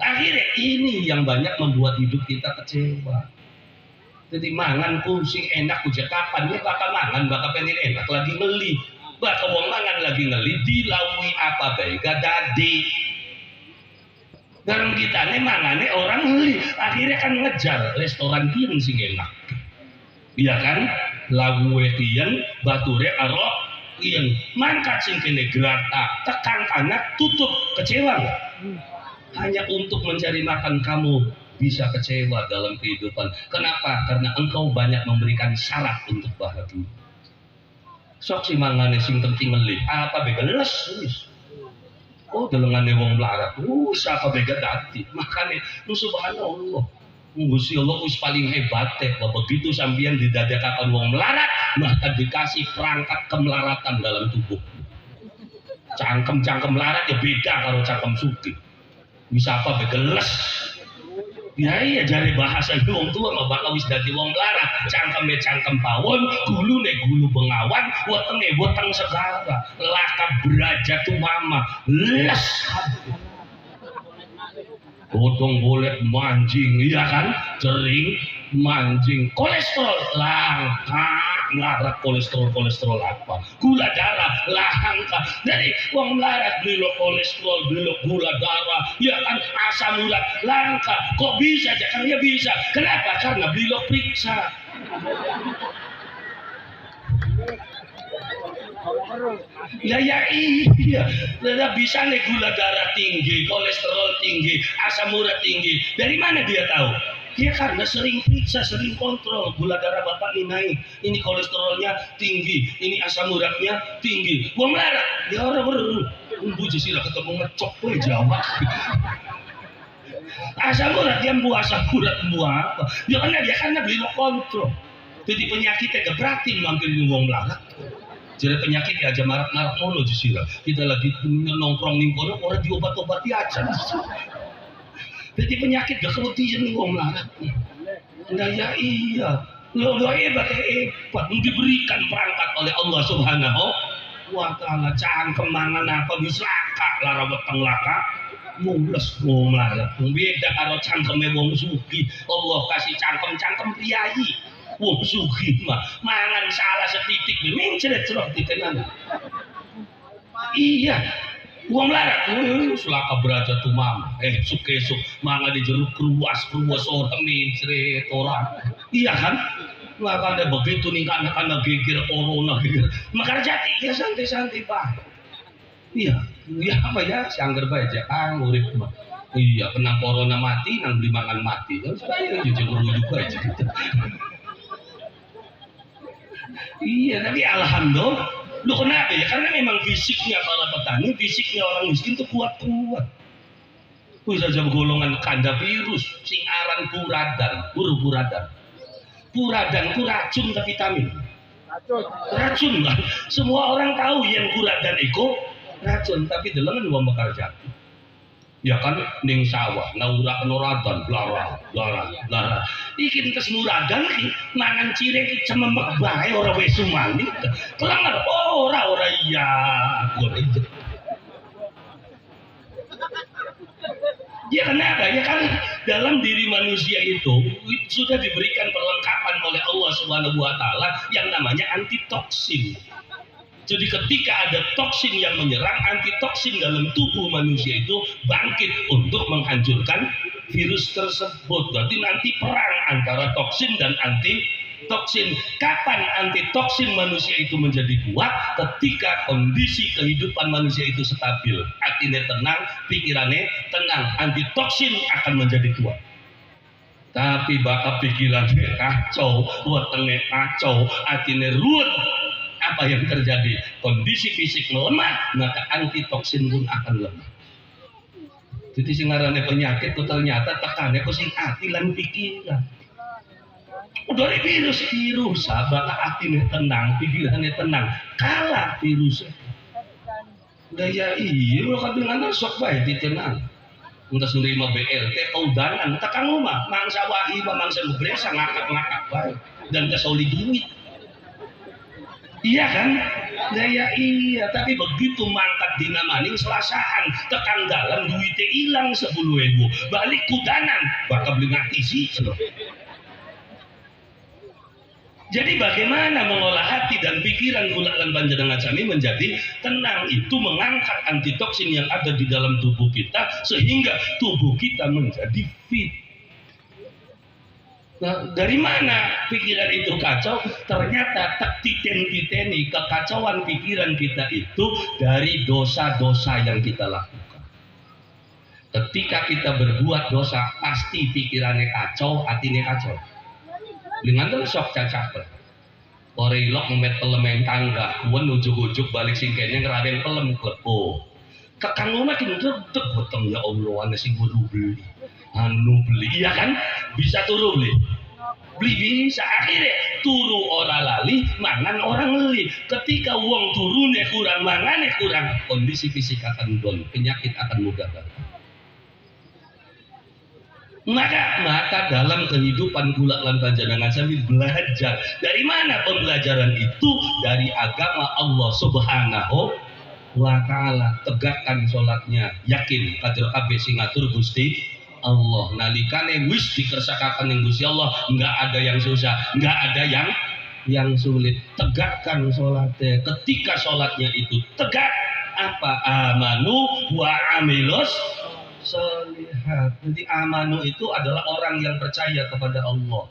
Akhirnya ini yang banyak membuat hidup kita kecewa. Jadi mangan sing enak ujak kapan ya bakal mangan bakal pengen enak lagi ngeli. Bakal wong mangan lagi ngeli dilawuhi apa bae gadadi. Barang kita nih mangane orang ngeli, akhirnya kan ngejar restoran kian sing enak. Iya kan? Lagu kian, bature aro kian, mangkat sing kene grata, tekan kanak tutup, kecewa nggak? Hanya untuk mencari makan kamu bisa kecewa dalam kehidupan. Kenapa? Karena engkau banyak memberikan syarat untuk bahagia. Sok si mangane sing penting ngeli, apa begeles wis. Oh delengane wong melarat, siapa bega dati. Makanya subhanallah, Gusti Allah wis paling hebat teh. Begitu sampeyan didadekaken wong melarat, maka dikasih perangkat kemelaratan dalam tubuh. Cangkem melarat ya beda karo cangkem sugih. Bisa apa begeles. Ya iya jare bahasa wong tua mah bakal wis dadi wong melarat, cangkeme cangkem pawon, gulune gulu bengawan, wetenge weteng segara, lakap beraja tu mama, les. Potong bolet mancing, iya kan? Cering mancing, kolesterol langka, ngarak kolesterol apa? Gula darah langka. Jadi wong melarat belok kolesterol, belok gula darah, ya kan asam urat langka. Kok bisa? Jangan ya bisa. Kenapa? Karena belok periksa. Ya iya, tidak bisa nih gula darah tinggi, kolesterol tinggi, asam urat tinggi. Dari mana dia tahu? Ya karena sering periksa, sering kontrol. Gula darah bapak ini naik, ini kolesterolnya tinggi, ini asam uratnya tinggi. Gua melarat, ya orang baru. Buji sila ketemu ngecok, gue jawab. Asam urat dia buah, asam urat buah apa? Ya karena beli lo kontrol. Jadi penyakitnya gebratin mampir di wong melarat. Jadi penyakit aja marak-marak mono sih. Kita lagi nongkrong ning kono orang diobat-obati aja. Jadi penyakit gak kewedian ning wong melarat. Nah ya iya. Lo hebat. Diberikan perangkat oleh Allah Subhanahu wa taala. Cangkem mangan apa bisa laka lara weteng laka. Mules wong melarat. Beda karo cangkeme wong sugih. Allah kasih cangkem priayi. Wong sugih mah mangan salah setitik mencret-cret ditenan. Iya. Wong melarat selaka beraja tuh mama. Esuk mangan di jeruk kruas ora mencret ora. Iya kan? Makanya begitu nih karena geger corona gitu. Makanya jati ya santai-santai Pak. Iya. Ya apa ya sangger bae aja urip mah. Iya kena corona mati nang beli mangan mati. Terus saya jujur juga aja gitu. Iya, tapi alhamdulillah. Lu kenapa ya? Karena memang fisiknya para petani, fisiknya orang miskin itu kuat-kuat. Bisa saja golongan kanda virus, sing aran buradan. Buradan itu racun ke vitamin. Racun kan? Semua orang tahu yang buradan itu racun, tapi delengan wong bekerja. Ya kan ning sawah naura kenoradan blara iki tes muradan iki mangan cireng iki cememek bae ora wis sumani kelengar ora iya ya kenapa ya kan dalam diri manusia itu sudah diberikan perlengkapan oleh Allah Subhanahu wa taala yang namanya antitoksin. Jadi ketika ada toksin yang menyerang, antitoksin dalam tubuh manusia itu bangkit untuk menghancurkan virus tersebut. Berarti nanti perang antara toksin dan antitoksin. Kapan antitoksin manusia itu menjadi kuat? Ketika kondisi kehidupan manusia itu stabil. Hatinya tenang, pikirannya tenang. Antitoksin akan menjadi kuat. Tapi bakal pikirannya kacau, wetenge kacau, hatinya ruwet. Apa yang terjadi? Kondisi fisik melemah, maka antitoksin pun akan lemah. Jadi sing ngarane penyakit itu ternyata tekannya ke sing ati lan pikiran. Dari virus bakal atine tenang, pikirannya tenang, kalah virusnya. Daya iya lo kadang-kadang sok bae ditenang. Entah nerima BLT kaudanan tekan rumah mangsa wahi mangsa bebresa ngakak-ngakak baik dan kesoli duit. Iya kan? Ya iya, tapi begitu mangkat dina maning selasahan tekan dalam duitnya hilang 10.000 balik kudanan bakal beli ngatisi. Jadi bagaimana mengolah hati dan pikiran kula lan panjenengan sami menjadi tenang, itu mengangkat antitoksin yang ada di dalam tubuh kita sehingga tubuh kita menjadi fit. Nah, dari mana pikiran itu kacau? Ternyata tak titen-titeni kekacauan pikiran kita itu dari dosa-dosa yang kita lakukan. Ketika kita berbuat dosa, pasti pikirannya kacau, hatinya kacau. Dengan terus sok cacak. Ore ilok memet pelemen tangga, kuwen ujuk-ujuk balik singkene ngeraden pelem klepo. Kakang omah deg-deg botong ya Allah ana sing kudu beli. Anu beli, iya kan? Bisa turu beli. Beli bisa akhirnya turu ora lali, mangan orang leli. Ketika uang turune kurang, mangane kurang, kondisi fisik akan down, penyakit akan mudah datang. Maka dalam kehidupan kula lan panjenengan sambil belajar. Dari mana pembelajaran itu? Dari agama Allah Subhanahu wa ta'ala. Tegakkan sholatnya, yakin kadir kabeh sing ngatur Gusti Allah. Nalikane wis dikersakaken ning Gusti Allah, enggak ada yang susah, enggak ada yang sulit. Tegakkan sholatnya. Ketika sholatnya itu tegak, apa? Amanu wa amilus solihat. Jadi amanu itu adalah orang yang percaya kepada Allah,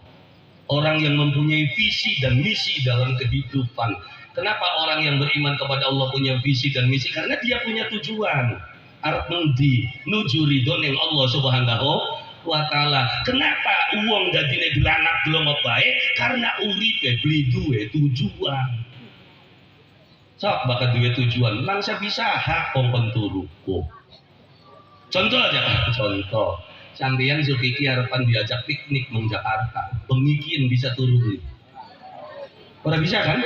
orang yang mempunyai visi dan misi dalam kehidupan. Kenapa orang yang beriman kepada Allah punya visi dan misi? Karena dia punya tujuan. Arep mendi nuju ridho ning Allah Subhanahu wa ta'ala. Kenapa uang dadine belanak belum bae? Karena uripe beli duwe tujuan. Sok bakal duwe tujuan. Mangsa bisa hak kompon turuku. Contoh aja, contoh. Sampeyan Zulkifli harapan diajak piknik meng Jakarta, pengikin bisa turun. Ora bisa kan?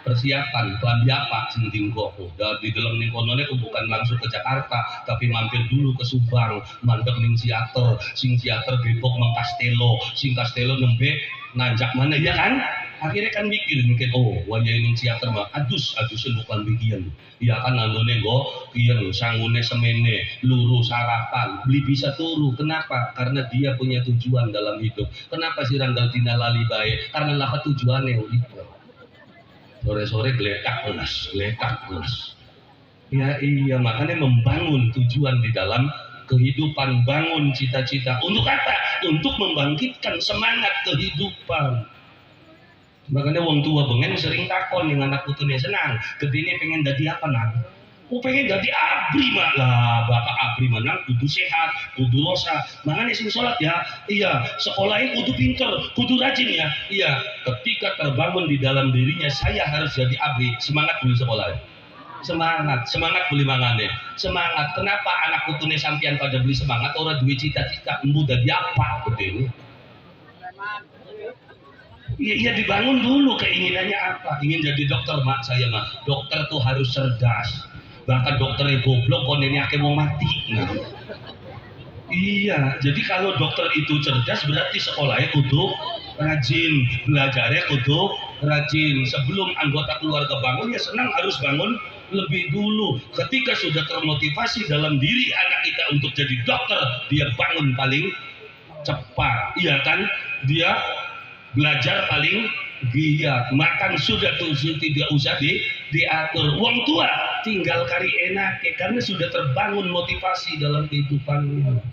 Persiapan, kelambi apa sing tingko. Di dalam ning konone bukan langsung ke Jakarta, tapi mampir dulu ke Subang, mandek ning Siater, sing Siater Depok meng Kastelo, sing Kastelo nembe nanjak mana ya kan? Akhirnya kan mikir oh wajah ini siater mah adus bukan bikian ya kan nanggone go kian sangune semene luru sarapan beli bisa turu. Kenapa? Karena dia punya tujuan dalam hidup. Kenapa sih ranggal tina lali bae? Karena lah tujuannya itu sore-sore geletak plus ya iya, makanya membangun tujuan di dalam kehidupan, bangun cita-cita untuk apa? Untuk membangkitkan semangat kehidupan. Makanya wong tua bengen sering takon dengan anak putune senang gedene pengen jadi apa nang? Pengen jadi abri mak lah, bapak abri menang kudu sehat, kudu rosa. Makanya sing sholat ya, iya sekolahnya kudu pinter, kudu rajin ya, iya. Ketika terbangun di dalam dirinya saya harus jadi abri, semangat beli sekolah. Semangat beli mangane, semangat. Kenapa anak putune sampian pada beli semangat? Orang duit cita-cita, embu jadi apa gedene? Iya dibangun dulu keinginannya apa? Ingin jadi dokter mak saya mah. Dokter tuh harus cerdas. Bahkan dokternya goblok konennya akeh mau mati. Nah. Iya, jadi kalau dokter itu cerdas berarti sekolahnya kudu rajin, belajarnya kudu rajin. Sebelum anggota keluarga bangun ya senang harus bangun lebih dulu. Ketika sudah termotivasi dalam diri anak kita untuk jadi dokter, dia bangun paling cepat. Iya kan? Dia belajar paling giat, makan sudah tidak usah diatur. Wong tua tinggal kari enak karena sudah terbangun motivasi dalam kehidupannya.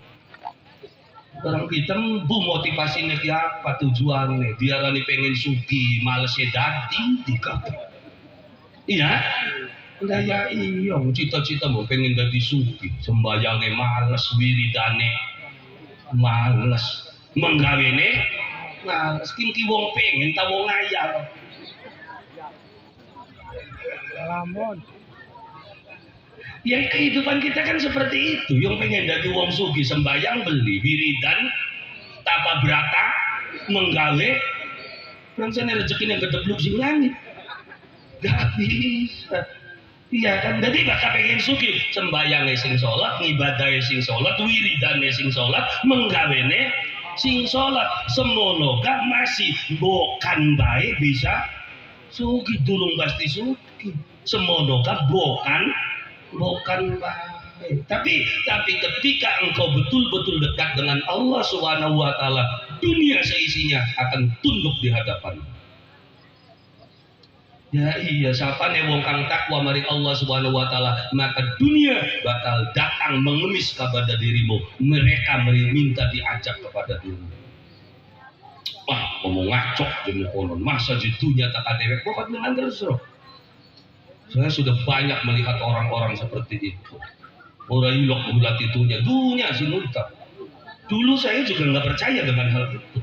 Orang kita bu motivasinya apa tujuannya? Dia rani pengen suki, malesnya dadi dikata. Iya, udah ya iya. Cita-cita mau pengen dadi suki, sembayangnya males, wiridane males, menggawene. Nah, skinki wong pengen ta wong ngayal. Lamun. Ya kehidupan kita kan seperti itu. Yang pengen jadi wong sugi sembayang beli wiridan tapa brata menggawe langsung rezeki yang gedebluk sing langit. Gak bisa. Iya kan, jadi bakal pengen sugih sembayangnya sing sholat, ngibadahnya sing sholat, wiridane sing sholat, menggawene sing sholat, semono kan masih bukan baik bisa sugih, durung pasti sugih, semono kan bukan baik. Tapi ketika engkau betul-betul dekat dengan Allah Subhanahu wa taala, dunia seisinya akan tunduk di hadapan. Ya iya, siapa nih wong kang takwa maring Allah Subhanahu wa taala, maka dunia bakal datang mengemis kepada dirimu. Mereka minta diajak kepada dirimu. Wah, ngomong ngacok jemu konon. Masa jitunya tak ada dewek kok dengan terus. Saya sudah banyak melihat orang-orang seperti itu. Orang ilok bulat itunya, dunia sinulta. Dulu saya juga nggak percaya dengan hal itu.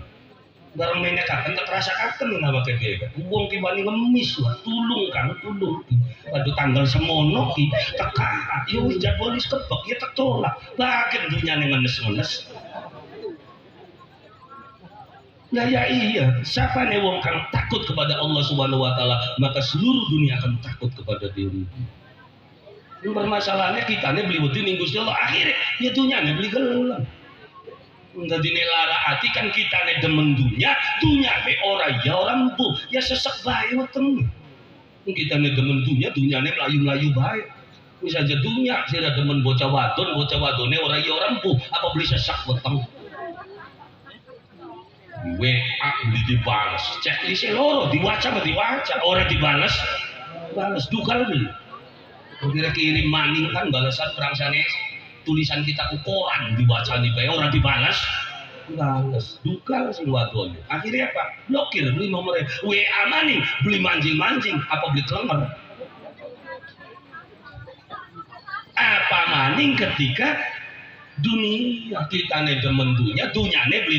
Barang mainnya kaken tak rasa kaken nama kede. Uang kibani ngemis lah, tulung. Pada tanggal semono ki teka, yo jabolis kebak ya tak tolak. Bagian dunia ngenes. Nah ya iya, siapa nih wong kang takut kepada Allah Subhanahu wa taala, maka seluruh dunia akan takut kepada diri. Permasalahannya kita nih beli wedi ning Gusti Allah, akhirnya ya dunia nih beli gelang. Jadi nelara hati kan kita nih demen dunia be orang ya orang bu ya sesek bae weteng. Kita nih demen dunia nih melayu bae. Bisa aja dunia sira demen bocah wadone orang ya orang bu apa beli sesek weteng. WA beli dibalas, checklist loro diwaca orang dibalas duka lebih. Kira kirim maning kan balasan perang sanes. Tulisan kita koran dibaca di bayar orang dibalas duka sing wadon. Akhirnya apa? Blokir beli nomornya WA maning beli mancing apa beli klenger apa maning ketika dunia kita nih demen dunia nih beli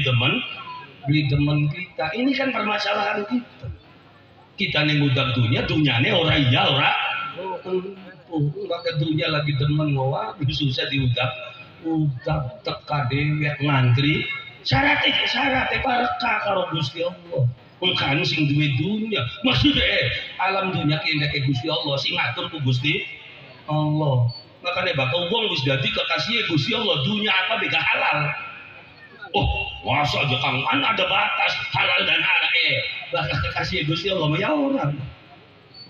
demen kita. Ini kan permasalahan kita nih ngudak dunia nih orang iya orang maka dunia lagi demen ngowa susah diudak teka dewek ngantri syaratnya pareka kalau Gusti Allah bukan sing duwe dunia maksudnya alam dunia kena ke Gusti Allah sing ngatur ku Gusti Allah. Makanya bakal uang wis dadi kekasih Gusti Allah, dunia apa bega halal. Oh masa aja kang ada batas halal dan haram bakal kekasih Gusti Allah ya orang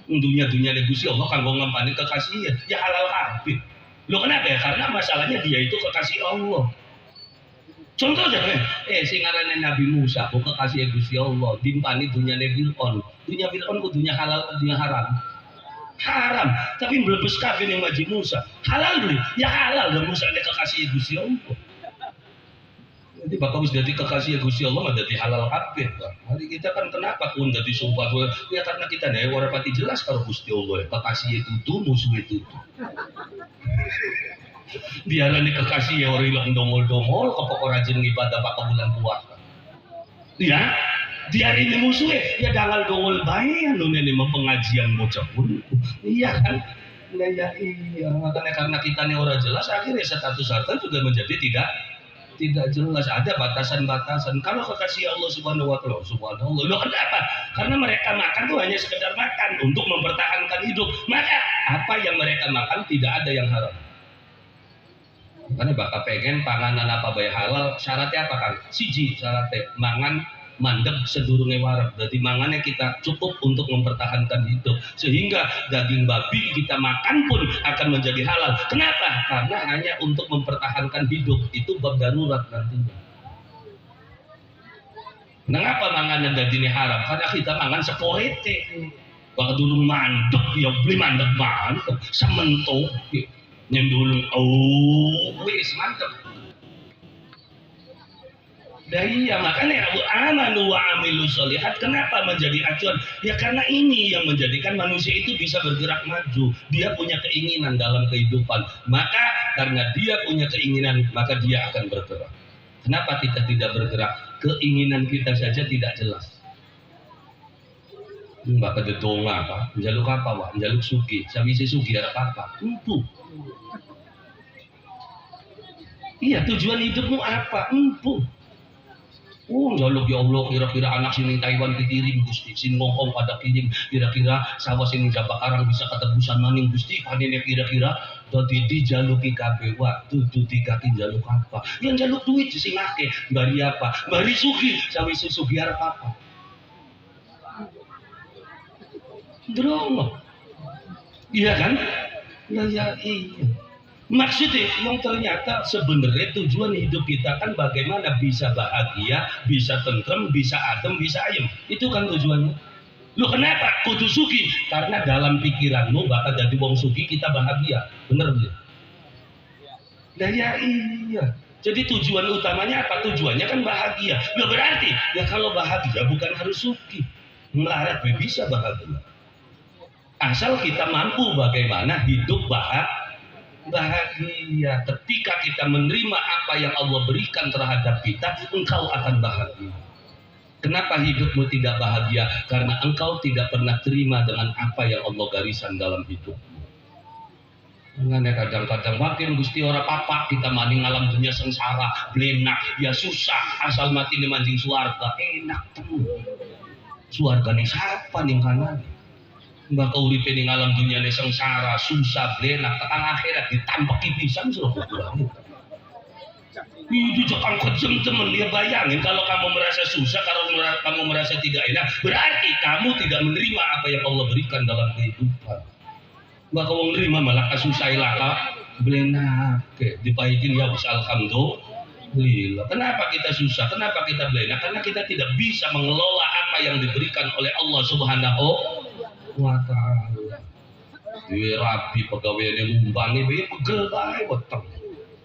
dunia Gusti Allah kan ngampanin kekasih ya halal kabeh. Lo kenapa ya? Karena masalahnya dia itu kekasih Allah. Contoh aja sing ngarane Nabi Musa kok kekasih Gusti Allah dimpani dunia Fir'aun. Dunia Fir'aun ku dunia halal dunia haram. Haram, tapi mlebes kabeh ning Nabi Musa. Halal beli, ya halal dan Musa nek kekasih Gusti Allah. Jadi bakal wis dadi kekasih Gusti Allah mah dadi halal kabeh. Hari kita kan kenapa pun dadi sumpah ya karena kita nih ora pati jelas karo Gusti Allah kekasih itu musuh itu. Biarane kekasih ya ora ilang dongol-dongol kepok rajin ibadah pak bulan puasa. Ya, di hari ini musuhnya ya dangal dongol bae anu nene pengajian bocah pun. Iya kan? Nah, ya iya, makanya karena kita nih ora jelas akhirnya status harta juga menjadi tidak jelas, ada batasan-batasan. Kalau kekasih Allah Subhanahu wa taala, subhanallah. Loh kenapa? Karena mereka makan tuh hanya sekedar makan untuk mempertahankan hidup. Maka apa yang mereka makan tidak ada yang haram. Karena bakal pengen panganan apa bae halal, syaratnya apa kan? Siji syaratnya mangan mandeg sedurunge wareg. Jadi mangannya kita cukup untuk mempertahankan hidup. Sehingga daging babi kita makan pun akan menjadi halal. Kenapa? Karena hanya untuk mempertahankan hidup. Itu bab darurat nantinya. Mengapa mangannya dagingnya haram? Karena kita mangan seporete. Bakal dulu mandeg, ya beli mandeg sementok. Nyendulung, wis mantep. Ya makanya Abu amanu wa amilu sholihat kenapa menjadi acuan? Ya karena ini yang menjadikan manusia itu bisa bergerak maju. Dia punya keinginan dalam kehidupan. Maka karena dia punya keinginan, maka dia akan bergerak. Kenapa kita tidak bergerak? Keinginan kita saja tidak jelas. Mbak pada donga apa? Njaluk apa Pak? Njaluk sugi. Sawise sugi ada apa? Empu. Iya tujuan hidupmu apa? Empu. Oh, jaluk ya Allah, kira-kira anak sini Taiwan dikirim Gusti, sini Hongkong pada kirim, kira-kira sawah sini Jabak Arang bisa ketebusan maning Gusti, panennya kira-kira dadi dijaluki kabeh waktu dudu kaki jaluk apa? Yang jaluk duit sing akeh, bari apa? Bari sugih, sawise sugih arep apa? Dromo. Iya kan? Nah, ya iya. Maksudnya yang ternyata sebenarnya tujuan hidup kita kan bagaimana bisa bahagia, bisa tentrem, bisa adem, bisa ayem. Itu kan tujuannya. Lu kenapa? Kudu sugi. Karena dalam pikiranmu bakal jadi wong sugi kita bahagia. Bener belum? Nah ya iya. Jadi tujuan utamanya apa? Tujuannya kan bahagia. Nah berarti ya kalau bahagia bukan harus sugi. Melarat bisa bahagia. Asal kita mampu bagaimana hidup bahagia. Ketika kita menerima apa yang Allah berikan terhadap kita, engkau akan bahagia. Kenapa hidupmu tidak bahagia? Karena engkau tidak pernah terima dengan apa yang Allah garisan dalam hidupmu. Mengenai kadang-kadang makin Gusti ora apa kita maning alam dunia sengsara, blenak, ya susah, asal mati di mancing suarga, enak tuh. Suarga nih siapa nih kanan? Mbak uripe ning alam dunia ini sengsara, susah, blenak, tekan akhirat ditampaki pisan suruh kurang. Itu jangan kejam teman dia bayangin kalau kamu merasa susah, kalau kamu merasa tidak enak, berarti kamu tidak menerima apa yang Allah berikan dalam kehidupan. Mbak kau menerima malah kasusai laka, blenak, dipaikin ya alhamdulillah. Kenapa kita susah? Kenapa kita blenak? Karena kita tidak bisa mengelola apa yang diberikan oleh Allah Subhanahu wa ta'ala. Duwe rapi pegawainya ngumbangi bae pegel bae weteng.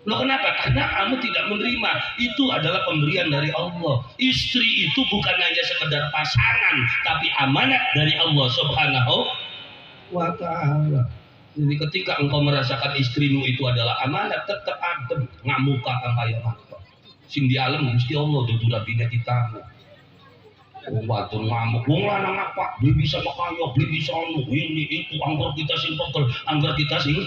Loh kenapa? Karena kamu tidak menerima itu adalah pemberian dari Allah. Istri itu bukan hanya sekedar pasangan, tapi amanat dari Allah Subhanahu wa ta'ala. Jadi ketika engkau merasakan istrimu itu adalah amanat, tetap adem, ngamuka kang kaya apa. Sing di alam Gusti Allah dudu rabine kita. Wong wadon ngamuk, wong lanang apa? Beli bisa makanya, beli bisa ini itu, anggur kita sing pegel, anggur kita sing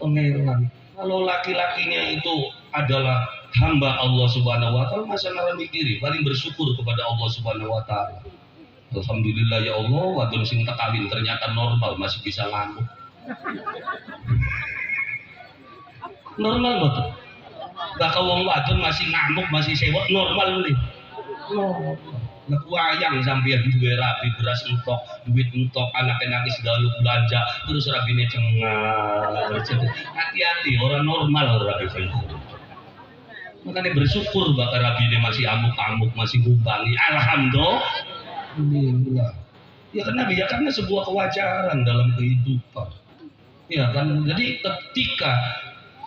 pengelan. Kalau laki-lakinya itu adalah hamba Allah Subhanahu wa ta'ala, masa nara mikiri, paling bersyukur kepada Allah Subhanahu wa ta'ala. Alhamdulillah ya Allah, wadon sing tak kawin ternyata normal, masih bisa ngamuk. Normal betul. Bakal wong wadon masih ngamuk, masih sewot, normal nih. Nek wayang sampeyan duwe rabi beras entok, duit entok, anake nangis dalu belanja, terus rabine cengar. Hati-hati, orang normal rabi itu. Makanya bersyukur bakal rabine masih amuk-amuk, masih ngumbangi. Alhamdulillah. Ya karena sebuah kewajaran dalam kehidupan. Ya kan, jadi ketika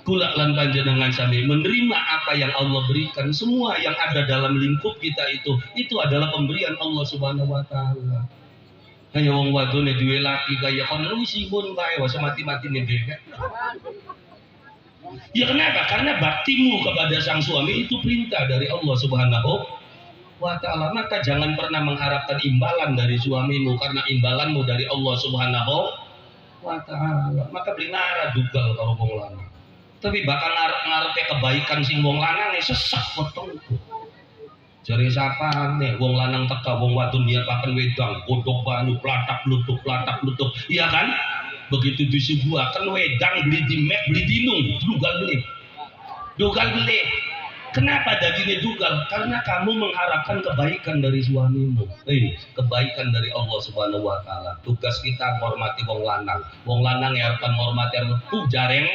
kula lan panjenengan sami menerima apa yang Allah berikan, semua yang ada dalam lingkup kita itu adalah pemberian Allah Subhanahu wa ta'ala. Kaya wong wadone duwe laki kaya kono wis sibun kae wis mati-matine dhewe. Ya kenapa? Karena baktimu kepada sang suami itu perintah dari Allah Subhanahu wa ta'ala. Maka jangan pernah mengharapkan imbalan dari suamimu, karena imbalanmu dari Allah Subhanahu wa ta'ala. Maka blinara dugal karo wong lanang. Tapi bakal ngarep-ngarepe kebaikan sing wong lanang sesak wetengku. Jare sapane wong lanang teka wong wadon nyiapaken wedang, godhog banyu, platak lutuk. Iya kan? Begitu disuguhaken wedang beli di mek, beli dinung, dugal beli. Kenapa dagingnya dugal? Karena kamu mengharapkan kebaikan dari suamimu. Kebaikan dari Allah Subhanahu wa ta'ala. Tugas kita menghormati wong lanang. Wong lanang ya harus menghormati jareng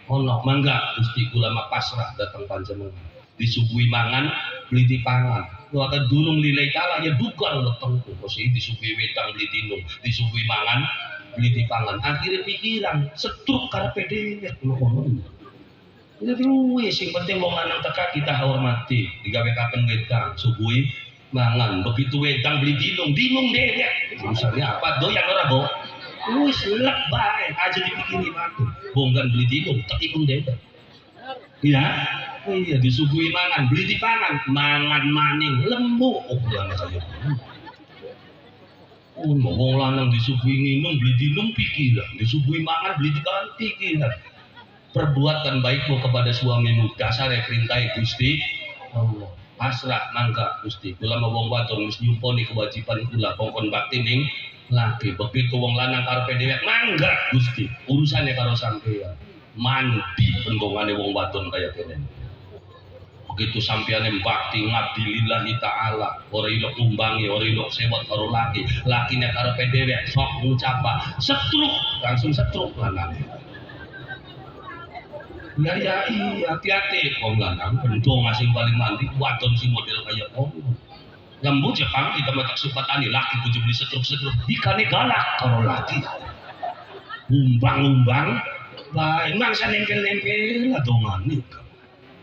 ono mangga Gusti ulama pasrah datang panjenengan disuguhi mangan beli dipangan lu akan durung nilai kalah ya dugal wetengku mesti disuguhi wedang beli dinung disuguhi mangan beli dipangan akhirnya pikiran setruk karepe dhewe ngono jadi luwes sing penting wong lanang teka kita hormati digawe kapen wedang suguhi mangan begitu wedang beli dinung dhewe misalnya apa doyan ora Bo wis lek bae aja dipikiri batu bonggan beli dinung tak ikung dede ya iya disuguhi mangan beli dipangan mangan maning lembut bilang saya wong lanang disuguhi minum beli dinung pikiran disuguhi mangan beli dipangan pikiran perbuatan baikmu kepada suamimu dasar perintah Gusti Allah pasrah mangga Gusti kula mau wong wadon wis nyumponi kewajiban kula kongkon bakti ning laki begitu wong lanang karepe dhewek mangga Gusti urusannya karo sampeyan mandi pendongane wong wadon kaya kene begitu sampeyan bakti ngabdi lillahi taala ora ilok ngumbangi ora ilok sewot karo laki lakine karepe dhewek sok ngucapa setruk langsung setruk lanang. Ya iya hati-hati wong lanang bendong asing paling mandi wadon sing model kaya ngono. Lembut ya kang kita matak supatani laki kudu beli setruk-setruk dikane galak karo laki. Umbang-umbang bae mangsa nempel-nempel adongane.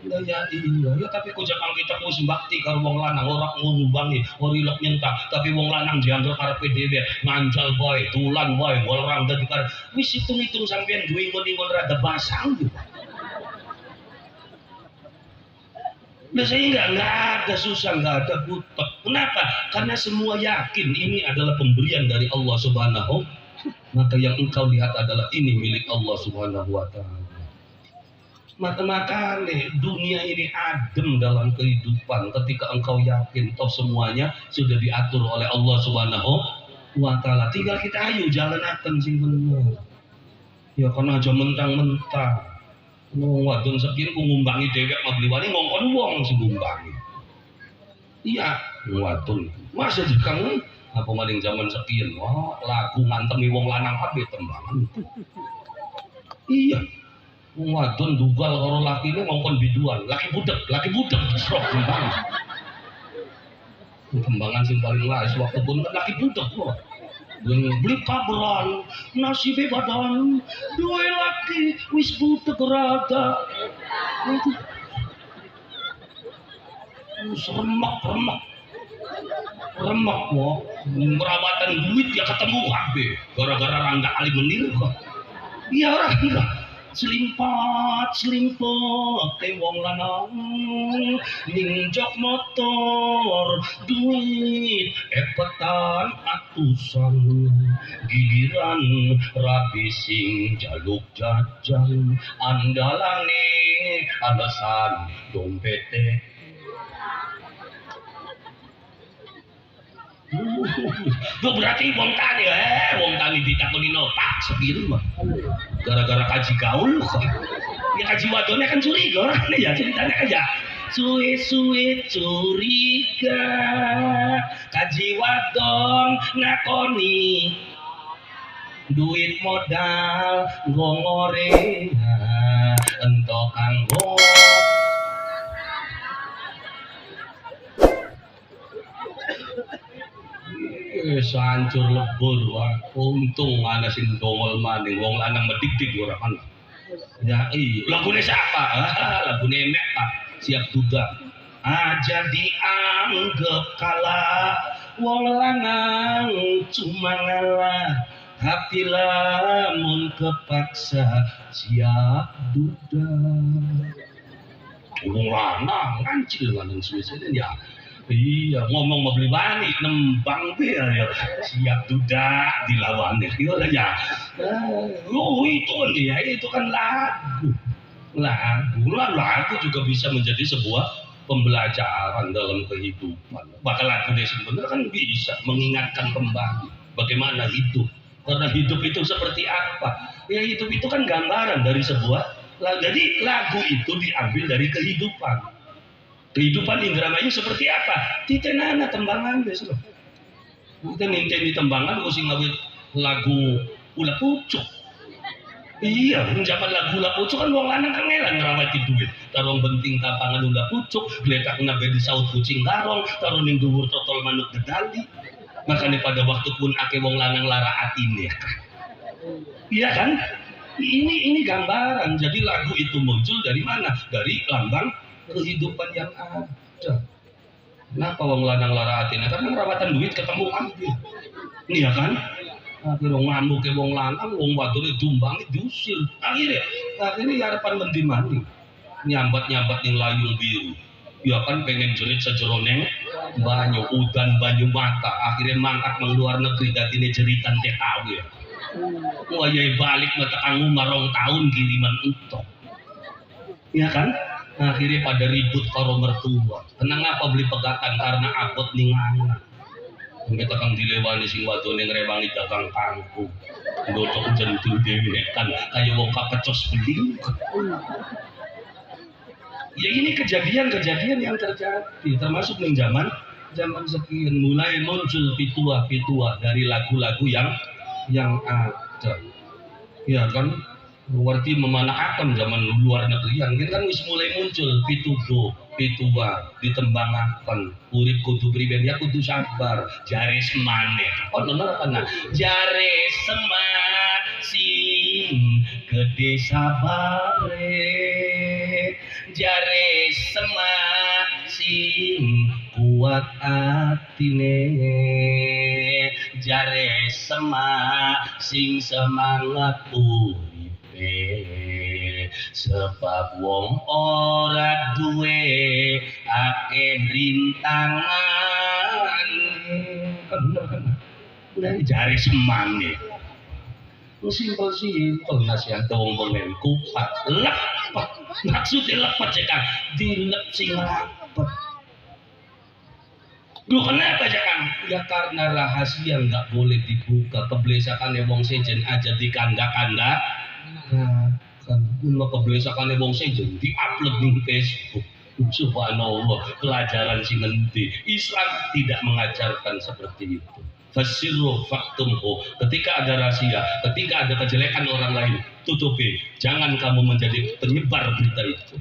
Ya iya ya tapi kok jakang kita ku bakti karo wong lanang ora ngumbangi ora ilok nyentak tapi wong lanang dianggel karepe dhewe ngancal wae tulan wae orang dadi kare wis hitung-hitung sampean duwe ngon-ngon rada basang. Nah sehingga nggak ada susah, nggak ada butek. Kenapa? Karena semua yakin ini adalah pemberian dari Allah Subhanahu. Maka yang engkau lihat adalah ini milik Allah Subhanahu Wa Taala. Maka dunia ini adem dalam kehidupan ketika engkau yakin toh semuanya sudah diatur oleh Allah Subhanahu Wa Taala. Tinggal kita ayo jalanaken sing bener. Ya karena aja mentang-mentang. Wong wadon sekian ku ngumbangi dhewek mabli wani ngongkon wong sing ngumbangi. Iya, wadon. Masa jekang apa maling zaman sekian wah lagu ngantemi wong lanang kabeh tembangan. Iya. Wong wadon dugal karo lakine ngongkon biduan, laki budek sok tembangan. Tembangan sing paling laris waktu pun laki budek kok. Beli kabran nasibe badan dua laki wis butek rada remak kok merawatan duit ya ketemu kabeh gara-gara rangga kali menir kok iya orang selimpot ke wong lanang ning jok motor duit epetan atusan giliran rabi sing jaluk jajan andalane alasan dompete Itu berarti wong tani ditakoni notak segitu mah. Gara-gara kaji gaul kok. Ya kaji wadone kan curiga ya ceritanya aja. Suwe-suwe curiga. Kaji wadon ngakoni duit modal ngongore ento kanggo hancur lebur wah untung ana sing dongol maning wong lanang medik-dik ora kan ya iya lagune siapa lagune Mek Pak siap duda aja dianggap kalah wong lanang cuma ngalah hati lamun kepaksa siap duda wong lanang ngancil lanang suwe-suwe ya iya ngomong mau beli wani nembang ya siap duda dilawan ya itu kan lagu juga bisa menjadi sebuah pembelajaran dalam kehidupan bahkan lagu ini sebenarnya kan bisa mengingatkan kembali bagaimana hidup karena hidup itu seperti apa ya hidup itu kan gambaran dari sebuah jadi lagu itu diambil dari kehidupan indramayu seperti apa? Titenana tembangan besok. Kita nginten di tembangan mesti ngawit lagu ula pucuk. Iya, zaman lagu ula pucuk kan wong lanang kan ngelan ngrawati duit. Tarong benting tampangan ula pucuk, gletak nabe di saut kucing garong, taruh ning dhuwur totol manuk gedali. Makanya pada waktu pun ake wong lanang lara atine kan. Iya kan? Ini gambaran. Jadi lagu itu muncul dari mana? Dari lambang kehidupan yang ada. Kenapa wong lanang lara atine? Karena ngerawatan duit ketemu ambil. Iya kan? Akhirnya ngamuk ke wong lanang, wong wadone dumbangi diusir. Akhirnya harapan mendimani. Nyambat-nyambat ning layung biru. Ya kan pengen jerit sejeroneng banyu udan banyu mata. Akhirnya mangkat luar negeri datine jeritan TKW. Wah ya balik mata kanggo marong tahun kiriman entok. Iya kan? Akhirnya pada ribut karo mertua. Kenang apa beli pegatan karena abot ning anak. Kita kang dilewani sing wadone ngrewangi dagang kangkung. Ndocok jentul dhewe kan kaya wong kapecos beling. Ya ini kejadian-kejadian yang terjadi termasuk ning zaman sekian mulai muncul pitua-pitua dari lagu-lagu yang ada. Ya kan berarti memanfaatkan zaman luar negeri yang kan wis mulai muncul pitua ditembangaken urip kudu priben ya kudu sabar jare semane oh bener kan jare sing gede sabare jare sing kuat atine jare sing semangat sebab wong ora duwe akeh rintangan udah jari semane simpel nasihat wong pengen kupat lepet maksudnya lepet cekang dilep sing lepet. Duh kenapa cekang? Ya karena rahasia nggak boleh dibuka keblesakannya wong sejen aja dikanda-kanda kan kula keblesakannya wong sejen di-upload di Facebook. Subhanallah, pelajaran sing endi? Islam tidak mengajarkan seperti itu. Fasirru faktumhu. Ketika ada rahasia, ketika ada kejelekan orang lain, tutupi. Jangan kamu menjadi penyebar berita itu.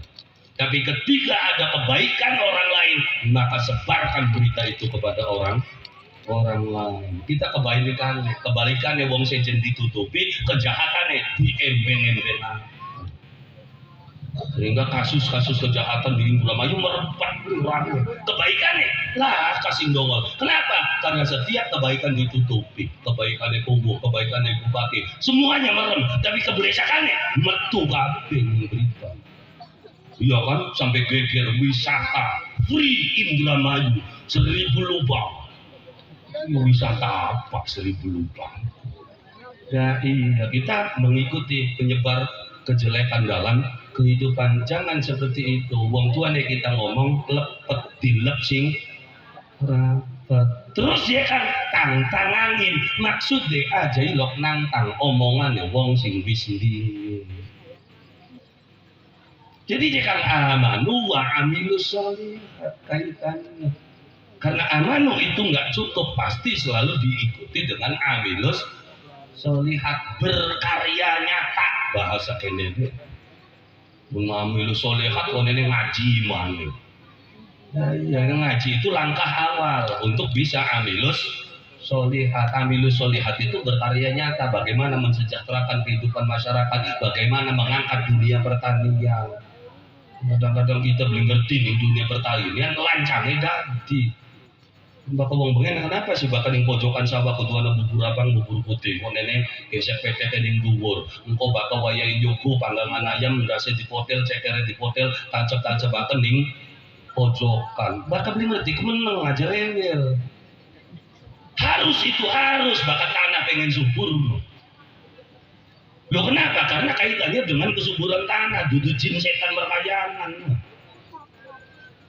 Tapi ketika ada kebaikan orang lain, maka sebarkan berita itu kepada orang lain. Kita kebalikannya wong sejen ditutupi, kejahatannya diembeng-embengan. Sehingga kasus-kasus kejahatan di Indramayu merempat orangnya. Kebaikannya lah kasih dongol. Kenapa? Karena setiap kebaikan ditutupi. Kebaikannya kubu, kebaikannya bupati, semuanya merem. Tapi keberesakannya metu kabeh berita. Iya kan? Sampai geger wisata free Indramayu 1000 lubang. Wisata apa 1000 lubang? Ya iya, kita mengikuti penyebar kejelekan dalam kehidupan. Jangan seperti itu. Wong tuane kita ngomong lepet dilep sing rapet. Terus ya kan tantangin maksudnya aja ilok nantang omongannya wong sing wis ndi. Jadi jangan amanu wa amilus sholihat kaitannya. Karena amanu itu nggak cukup, pasti selalu diikuti dengan amilus sholihat, berkarya nyata bahasa kene. Amilus sholihat kon ini ngaji mana? Ya ngaji itu langkah awal untuk bisa amilus sholihat. Amilus sholihat itu berkarya nyata, bagaimana mensejahterakan kehidupan masyarakat, bagaimana mengangkat dunia pertanian. Kadang-kadang kita belum ngerti nih dunia pertanian lancangnya ganti. Bapak wong bengen kenapa sih bahkan yang pojokan sawah kuduana bubur abang bubur putih kok nenek gesek PT ning dhuwur engko bakal wayahe nyogo panggangan ayam ndase dipotel cekere dipotel tancep-tancepaken ning pojokan bakal beli ngerti kemeneng aja rewel harus bakat tanah pengen subur. Loh kenapa? Karena kaitannya dengan kesuburan tanah, dudu jin setan berkayangan.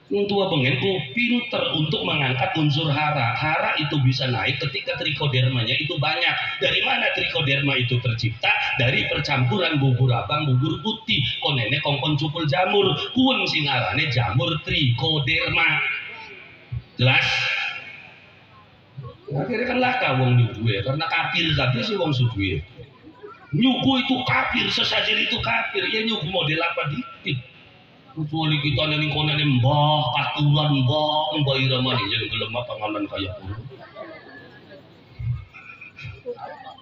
Tua pengenku pinter untuk mengangkat unsur hara. Hara itu bisa naik ketika trikodermanya itu banyak. Dari mana trikoderma itu tercipta? Dari percampuran bubur abang, bubur putih. Konene kongkon cukul jamur. Kuwen singarane jamur trikoderma. Jelas? Akhirnya kan laka wong nyuguh karena kafir sih wong suguh. Nyuguh itu kafir, sesajen itu kafir. Ya nyuguh model apa dikit. Kecuali kita nih konen mbah katulan mbah irama nih jadi gelem panganan kayak guru.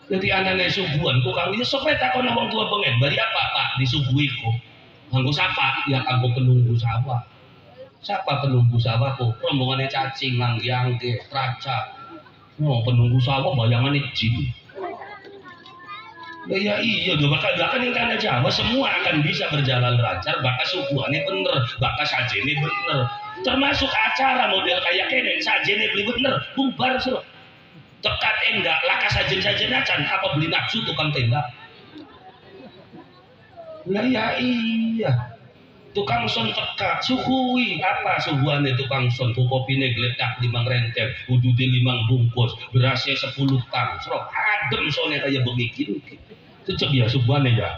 Jadi anaknya suguhan kok kang ya sok takon wong tua pengen bari apa Pak disuguhi kok. Kanggo sapa? Ya kanggo penunggu sawah. Siapa penunggu sawah kok? Rombongannya cacing angge-angge, raca. Oh, penunggu sawah bayangannya jin. Ya iya, bahkan yang tanah Jawa semua akan bisa berjalan lancar, bahkan suguhannya bener, bahkan sajennya bener. Termasuk acara model kayak kene, sajennya beli bener, bubar suruh. Tekat tenda, laka sajen acan, apa beli nafsu tukang tenda. Lah ya iya. tukang son teka suhui apa suhuane tukang son kopine geletak 5 renteng udute 5 bungkus berasnya 10 tang serok adem sonnya kayak begitu cecep ya suhuane ya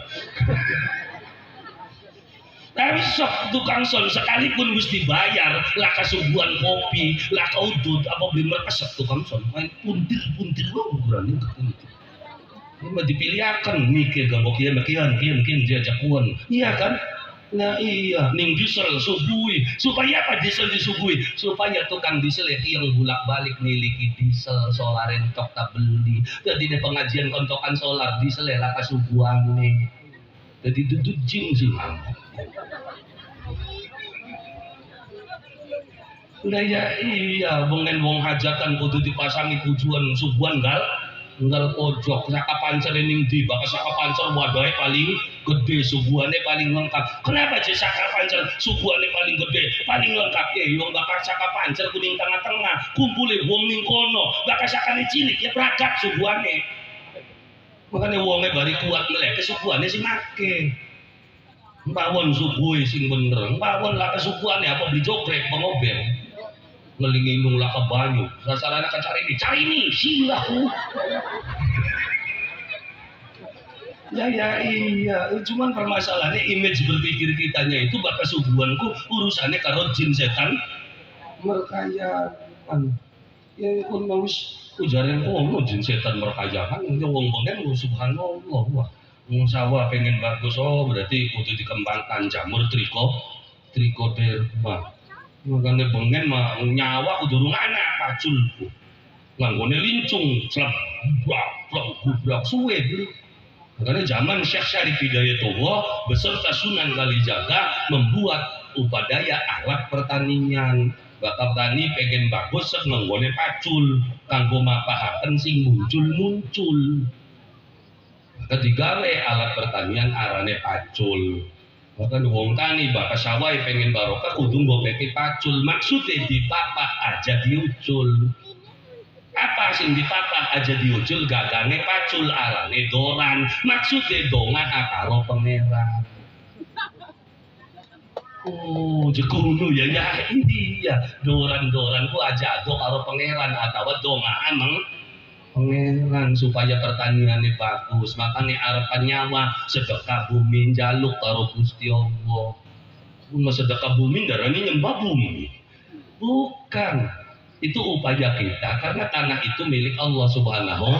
tapi sok tukang son sekalipun mesti dibayar lah kasubuhan kopi lah kaudut apa beli merpesek tukang son main puntir berani ini mah dipilihakan mikir gak kian dia jakuan iya kan. Nah iya, ning diesel subuhi. Supaya apa diesel disubuhi? Supaya tukang diesel yang bolak-balik miliki diesel solar entok tak beli. Jadi di pengajian kontokan solar diesel lah kasubuhane. Jadi duduk jing sih. Nah ya iya, wong hajatan kudu dipasangi tujuan subuhan gal pojok saka pancer ning ndi bakal saka pancer wadahe paling gede subuhane paling lengkap. Kenapa sih saka pancer subuhane paling gede paling lengkap ya yo bakal saka pancer kuning tengah-tengah kumpule wong ning kono bakal sakane cilik ya pragat subuhane. Makane wonge bari kuat melek subuhane sing make. Mbawon subuhe sing bener, mbawon lah kesubuhane apa beli jogrek pengobel. Ngelingi nung lah ke banyu sasarannya kan cari ini silahu ya iya cuman permasalahannya image berpikir kitanya itu bakal subuhanku urusannya karo jin setan merkayakan ya pun mau ujaran ngomong jin setan merkayakan ya wong pengen subhanallah wah sawah pengen bagus berarti kudu dikembangkan jamur trikoderma makanya bengen mah nyawa udurung anak pacul nganggone lincung slep gubrak suwe dulu makanya zaman Syekh Syarif Hidayatullah beserta Sunan Kalijaga membuat upadaya alat pertanian bakal tani pengen bagus nganggone pacul kanggo mapahaken sing muncul ketika alat pertanian arane pacul. Bahkan wong tani bapak sawah pengen barokah kudu nggo peke pacul maksudnya dipapah aja diucul apa sing dipapah aja diucul gagange pacul arane doran maksudnya dongah karo pangeran jekuno ya iya doran ku aja ado karo pangeran atau dongah emang pangeran supaya pertaniannya bagus makanya harapan nyawa sedekah bumi jaluk karo Gusti Allah sedekah bumi darahnya nyembah bumi bukan itu upaya kita karena tanah itu milik Allah Subhanahu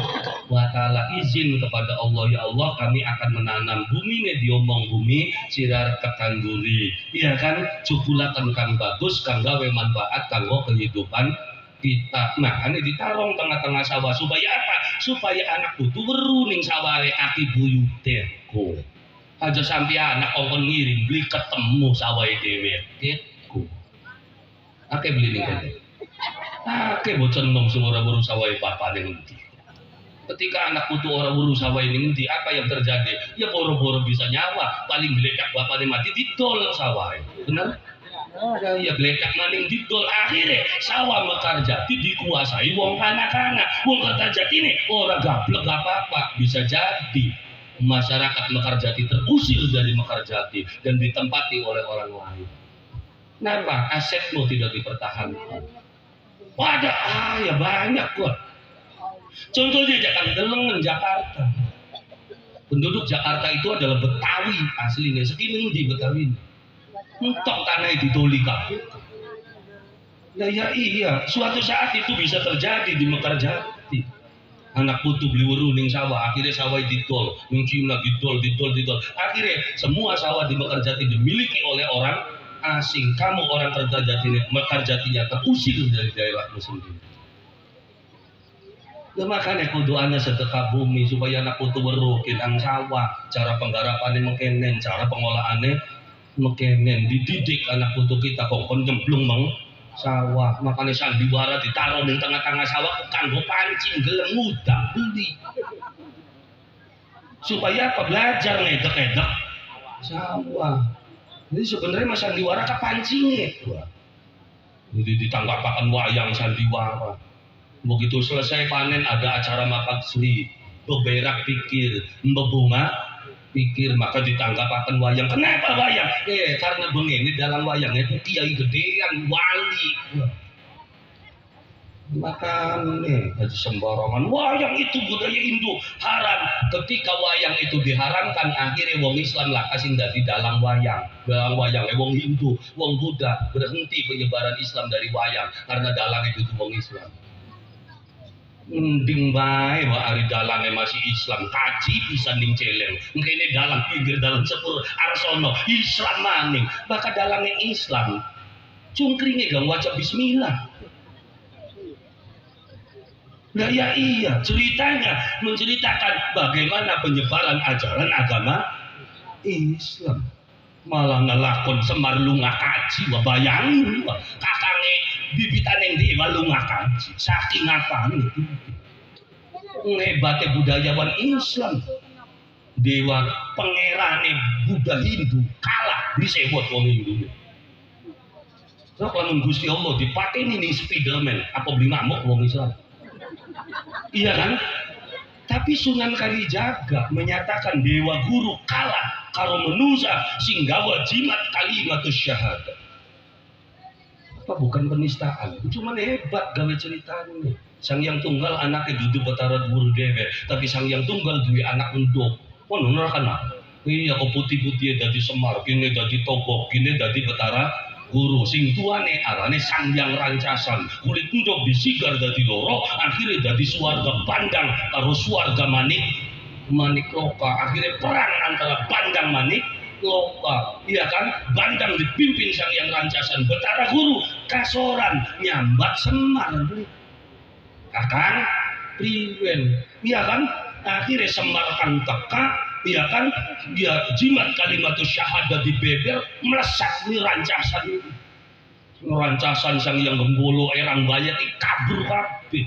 wa Ta'ala izin kepada Allah ya Allah kami akan menanam bumi nih diomong bumi sirar ketanduri iya kan cukulakan kang bagus kang gawe manfaat kanggo kehidupan kita makanya ditarong tengah-tengah sawah supaya apa? Supaya anak putu weru ning sawah kaki buyuteko aja sampai anak kongkon ngiring beli ketemu sawah dhewe gitu ake beli ning kene ake bocen nom sing ora weru sawah bapane ngendi ketika anak putu ora weru sawah ning ngendi apa yang terjadi ya boro-boro bisa nyawa paling beledak bapane mati didol sawah bener ya beledak maning didol akhirnya sawah Mekarjati dikuasai wong anak-anak wong Kertajati ini orang gablek apa-apa bisa jadi masyarakat Mekarjati terusir dari Mekarjati dan ditempati oleh orang lain. Kenapa? Asetmu tidak dipertahankan. Ada ya banyak kok. Contohnya Jakarta, Jakarta. Penduduk Jakarta itu adalah Betawi aslinya. Segini di Betawi. Entok tanah ditoli kabeh. Ya iya, suatu saat itu bisa terjadi di Mekarjati. Anak putu beli weru ning sawah, akhirnya sawah ditol, ning Cina ditol. Akhirnya semua sawah di Mekarjati dimiliki oleh orang asing. Kamu orang Mekarjatinya terusir dari daerahmu sendiri. Ya makanya kuduannya sedekah bumi supaya anak putu weru kinang sawah, cara penggarapannya mekenen, cara pengolahannya mekenen dididik anak putu kita kongkon nyemplung mang sawah makanya sandiwara ditaruh di tengah-tengah sawah kanggo pancing gelem mudah beli supaya apa belajar ngedek-ngedek sawah jadi sebenarnya mas sandiwara kepancingnya jadi ditanggapakan wayang sandiwara begitu selesai panen ada acara makan seli beberak pikir mbebunga pikir maka ditanggapaken wayang. Kenapa wayang? Karena begini dalam wayang itu kiai gedean wali. Maka jadi sembarangan wayang itu budaya Hindu haram. Ketika wayang itu diharamkan, akhirnya wong Islam lah kasih di dalam wayang wong Hindu, wong Buddha berhenti penyebaran Islam dari wayang karena dalang itu wong Islam. Mending bae wa ari dalange masih Islam kaji bisa ning celeng ngene dalang pinggir dalam sepur arsono Islam maning maka dalange Islam cungkringe gang waca bismillah. Nah ya iya, ceritanya menceritakan bagaimana penyebaran ajaran agama Islam. Malah ngelakon Semar lunga kaji, wah bayangin, wah kakange bibitan yang dewa lunga kaji, saking apaan itu. Ngebatnya budayawan Islam, dewa pangerane Buddha Hindu kalah disebut wong Hindu. Terus kalau Gusti Allah dipakai nih Spiderman, apa beli ngamuk wong Islam? Iya kan? Tapi Sunan Kalijaga menyatakan dewa guru kalah karo manusia singgawa jimat kalimatus syahadat. Apa bukan penistaan? Cuman hebat gawe ceritanya. Sang Yang Tunggal anaknya duduk betara guru dewe, tapi Sang Yang Tunggal dua anak unduk. Oh bener kan? Iya kok putih-putih dadi Semar, kini dadi Togok, kini dadi betara guru sing tuane arane Sang Yang Rancasan kulit unduk disigar dadi loro akhirnya dadi suarga Pandang karo suarga Manik Loka akhirnya perang antara Pandang Manik Loka iya kan Bandang dipimpin Sang Yang Rancasan betara guru kasoran nyambat Semar kakang priwen iya kan akhirnya Semar kan teka iya kan dia jimat kalimatus syahadat di beber melesat di rancasan Sang Yang Gembolo erang bayat kabur kabeh.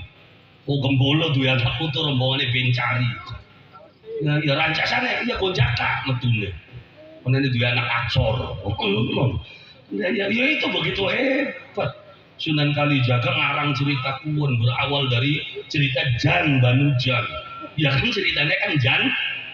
Oh Gembolo duwe anak putu rombongane bencari. Ya rancasane ya gonjaka metune. Menene duwe anak acor. Ya itu begitu hebat. Sunan Kalijaga ngarang cerita kuon berawal dari cerita Jan Banujan. Ya kan ceritanya kan Jan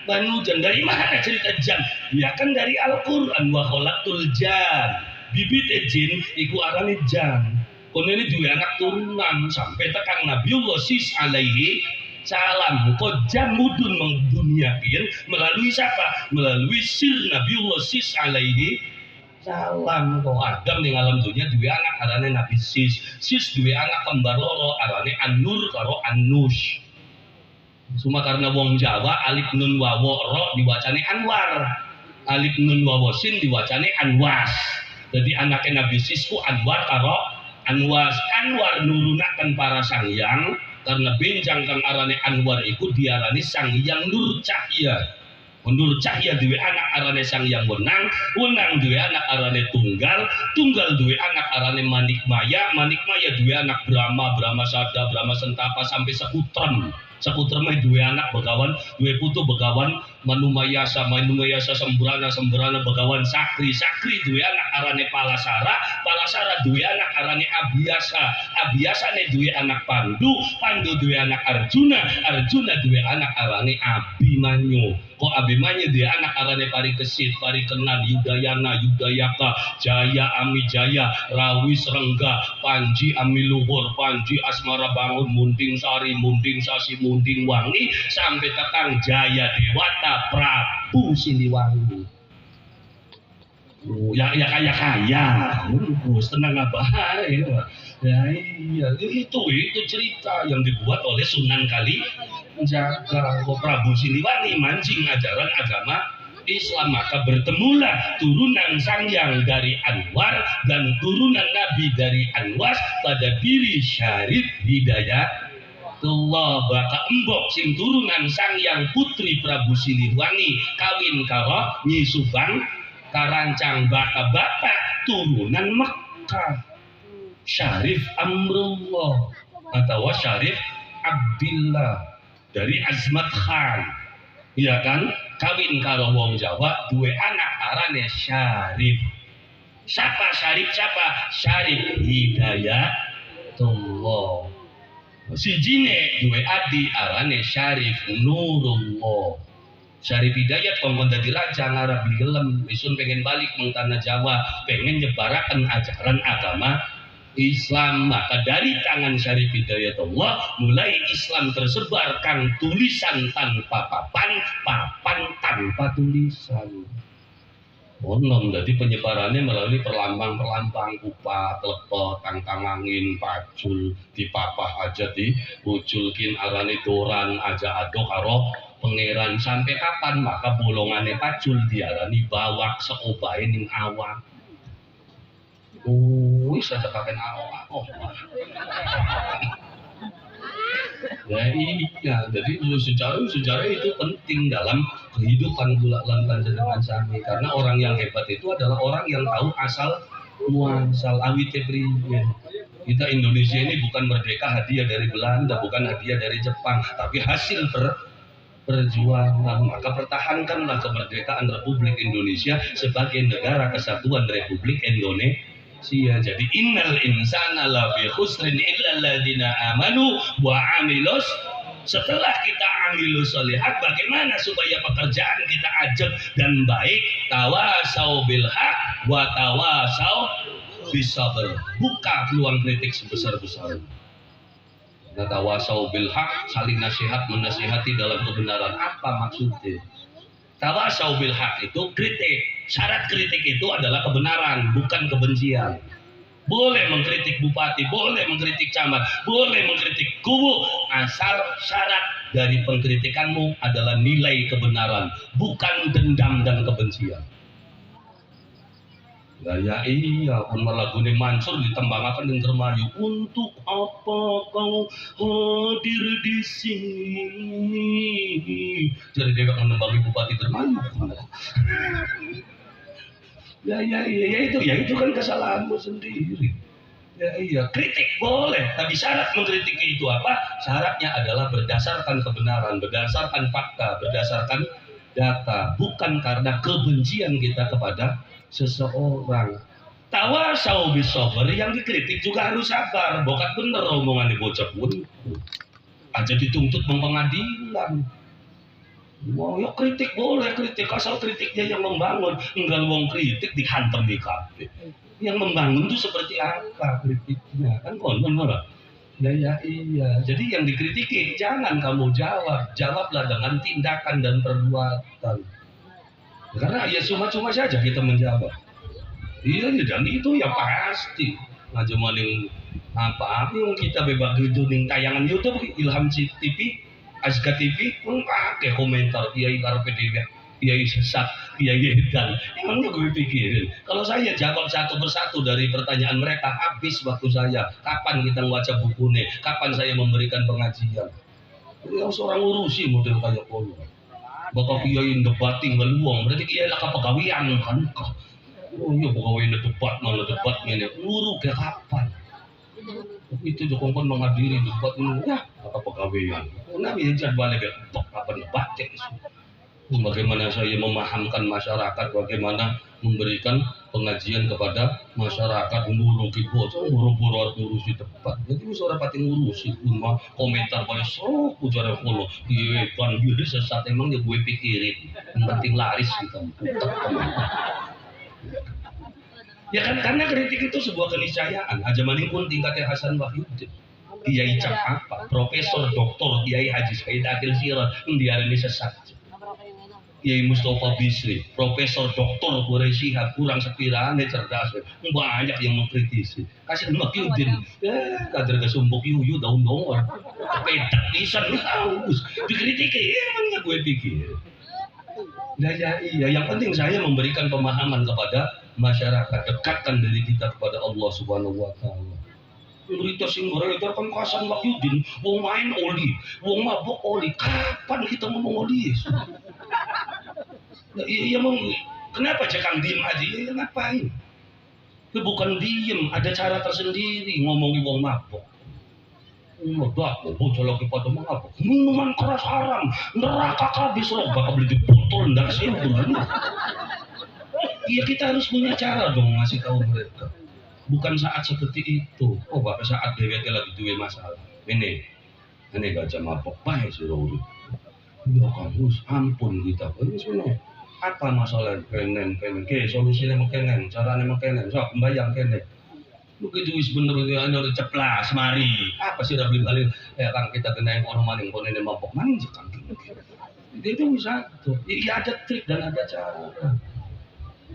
Banujan dari mana cerita Jan? Ya kan dari Al-Qur'an wa khalaqtul jan. Bibit jin iku arane Jan. Kono ini dua anak turunan sampai tekan Nabiullah Sis alaihi salam. Kok Jan mudun menduniakan melalui siapa? Melalui sir Nabiullah Sis alaihi salam. Kok Adam di alam dunia dua anak arane Nabi Sis. Sis dua anak kembar loro arane An-Nur karo An-Nush. Cuma karena wong Jawa alif nun wawo ro diwacane Anwar, alif nun wawo sin diwacane Anwas. Jadi anaknya Nabi Sisku Anwar karo Anwas. Anwar nurunakan para sangyang karena benjang kang arane Anwar iku diarani Sangyang Nur Cahya. Nur Cahya duwe anak arane Sangyang Wenang, Wenang duwe anak arane Tunggal, Tunggal duwe anak arane Manikmaya, Manikmaya duwe anak Brahma, Brahma Sada, Brahma Sentapa sampai Sekutrem. Sekutrem dua anak begawan, dua putu begawan Manumayasa, Manumayasa Sembrana, Sembrana begawan Sakri, Sakri dua anak arane Palasara, Palasara dua anak arane Abiyasa, Abiyasa ne dua anak Pandu, Pandu dua anak Arjuna, Arjuna dua anak arane Abimanyu. Kok Abimanyu dua anak arane Parikesit, Parikenan, Yudayana, Yudayaka, Jaya Amijaya, Rawis Rengga, Panji Amiluhur, Panji Asmara Bangun, Munding Sari, Munding Sasi, Munding Wangi sampai tekan Jaya Dewata Prabu Siliwangi. Oh, ya kaya, tenang abah. Ya iya, itu cerita yang dibuat oleh Sunan Kalijaga. Prabu Siliwangi mancing ajaran agama Islam, maka bertemulah turunan Sangyang dari Anwar dan turunan Nabi dari Anwas pada diri Syarif Hidayatullah. Baka embok sing turunan Sangyang putri Prabu Siliwangi kawin karo Nyi Subang Karancang baka turunan Mekah Syarif Amrullah atau Syarif Abdillah dari Azmat Khan, iya kan? Kawin karo wong Jawa dua anak arane Syarif. Siapa Syarif siapa? Syarif Hidayatullah. Sijine dua adi arane Syarif Nurullah. Syarif Hidayat kongkon dadi raja ngarep gelem isun pengen balik meng tanah Jawa, pengen nyebaraken ajaran agama Islam. Maka dari tangan Syarif Hidayatullah mulai Islam tersebar kang tulisan tanpa papan, papan tanpa tulisan. Onom, jadi penyebarannya melalui perlambang-perlambang kupat, lepot, tangkang angin, pacul, dipapah aja diuculkin arane doran aja ado karo pangeran. Sampai kapan maka bolongannya pacul diarani bawak seobahe ning awak. Wis ada kaken awak. Ya iya, jadi sejarah itu penting dalam kehidupan Kula lan panjenengan sami, karena orang yang hebat itu adalah orang yang tahu asal muasal awite priye. Kita Indonesia ini bukan merdeka hadiah dari Belanda, bukan hadiah dari Jepang, tapi hasil perjuangan. Maka pertahankanlah kemerdekaan Republik Indonesia sebagai negara kesatuan Republik Indonesia. Jadi innal insana lafi khusrin illa alladziina amanu wa amilus. Setelah kita amilus sholihat, bagaimana supaya pekerjaan kita ajak dan baik? Tawasau bil haq wa tawasau bis sabr. Buka peluang kritik sebesar-besarnya. Tawasau bil haq, saling nasihat menasihati dalam kebenaran. Apa maksudnya? Tawasau bil haq itu kritik. Syarat kritik itu adalah kebenaran, bukan kebencian. Boleh mengkritik bupati, boleh mengkritik camat, boleh mengkritik kubu, asal syarat dari pengkritikanmu adalah nilai kebenaran, bukan dendam dan kebencian. Ya iya, pun lagune Mansur ditembangaken ning Dermayu. Untuk apa kau hadir di sini? Jadi dia menembangi Bupati Dermayu. Ya itu kan kesalahanmu sendiri. Ya iya, kritik boleh, tapi syarat mengkritik itu apa? Syaratnya adalah berdasarkan kebenaran, berdasarkan fakta, berdasarkan data, bukan karena kebencian kita kepada seseorang. Tawasau bis sabr, yang dikritik juga harus sabar. Bokat bener omongan bocah pun aja dituntut mengpengadilan. Mau ya kritik boleh, kritik asal kritiknya yang membangun. Enggak wong kritik dihantam di kabeh. Yang membangun itu seperti apa kritiknya? Kan konon ora. Ya iya. Jadi yang dikritiki jangan kamu jawab, jawablah dengan tindakan dan perbuatan. Karena ya cuma-cuma saja kita menjawab. Iya dan itu ya pasti. Ngaju maling apa yang kita bebas itu ning tayangan YouTube Ilham TV, Azka TV pun pakai komentar Kiai karepe dhewe. Kiai sesat, Kiai edan. Emangnya gue pikirin, kalau saya jawab satu persatu dari pertanyaan mereka, habis waktu saya. Kapan kita membaca bukunya? Kapan saya memberikan pengajian? Yang seorang urusi model kayak kono. Bakal kiai debating ngeluang, berarti kiai lah kepegawaian kan? Oh iya pegawai debat malah debat ini, nguru ke kapan? Itu jokongkon menghadiri debat ini, ya kepegawaian. Nah ini jadwalnya kapan debat cek. Bagaimana saya memahamkan masyarakat, bagaimana memberikan pengajian kepada masyarakat, nguruki bocah, buru-buru ngurusi debat. Jadi suara pati ngurusi, cuma komentar banyak sok ujar follow. Iya, tuan biar sesat emang ya gue pikirin. Yang penting laris kita. Ya kan karena kritik itu sebuah keniscayaan. Aja maning pun tingkatnya Hasan Wahyudin. Kiai cap apa? Profesor, doktor, Kiai Haji Said Akil Sirah, diarani sesat. Kiai Mustafa Bisri, Profesor Doktor Quraish Shihab, kurang sepirane cerdas, banyak yang mengkritisi. Kasih Wahyudin, kader kesumbuk yuyu daun-daun, pedak pisan haus, dikritiki, emangnya gue pikir. Ya iya, yang penting saya memberikan pemahaman kepada masyarakat, dekatkan diri kita kepada Allah Subhanahu wa taala. Berita sing beredar kan Hasan Wahyudin, wong main oli, wong mabok oli. Kapan kita ngomong oli? Nah, iya kenapa cekang diem aja? Ya ngapain? Itu bukan diem, ada cara tersendiri ngomongi wong mabok. Meledak, bocah lagi pada mabok. Minuman keras haram, neraka kabis loh, bakal beli di botol ndak sih bulan. Iya kita harus punya cara dong ngasih tahu mereka. Bukan saat seperti itu. Oh bapak saat DWT lagi duwe masalah. Ini gajah mabok baik sih Rawi. Ya kamu ampun kita ini sebenarnya apa masalah kenen ke solusinya mekenen caranya mekenen sok membayang kene begitu wis bener hanya udah ceplas mari apa sih udah beli kali ya kan kita kena yang orang maning konen yang mabok maning sekarang itu bisa tuh ya ada trik dan ada cara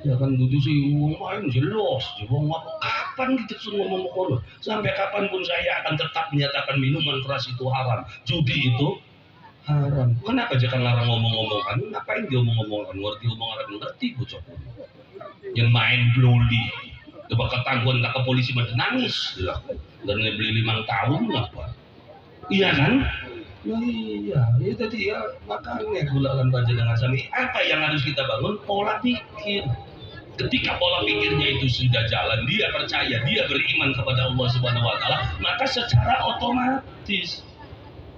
ya kan gitu sih uang main jelas uang apa kapan kita suruh ngomong kono sampai kapanpun saya akan tetap menyatakan minuman keras itu haram judi itu haram kenapa jangan larang ngomong-ngomong kan ngapain dia ngomong-ngomong ngerti ngomong orang ngerti bocah yang main bloli coba ketangguhan tak ke polisi mati nangis lah dan beli 5 tahun apa iya kan nah, iya itu tadi ya makanya gulakan baca dengan sami apa yang harus kita bangun pola pikir ketika pola pikirnya itu sudah jalan dia percaya dia beriman kepada Allah Subhanahu Wa Taala maka secara otomatis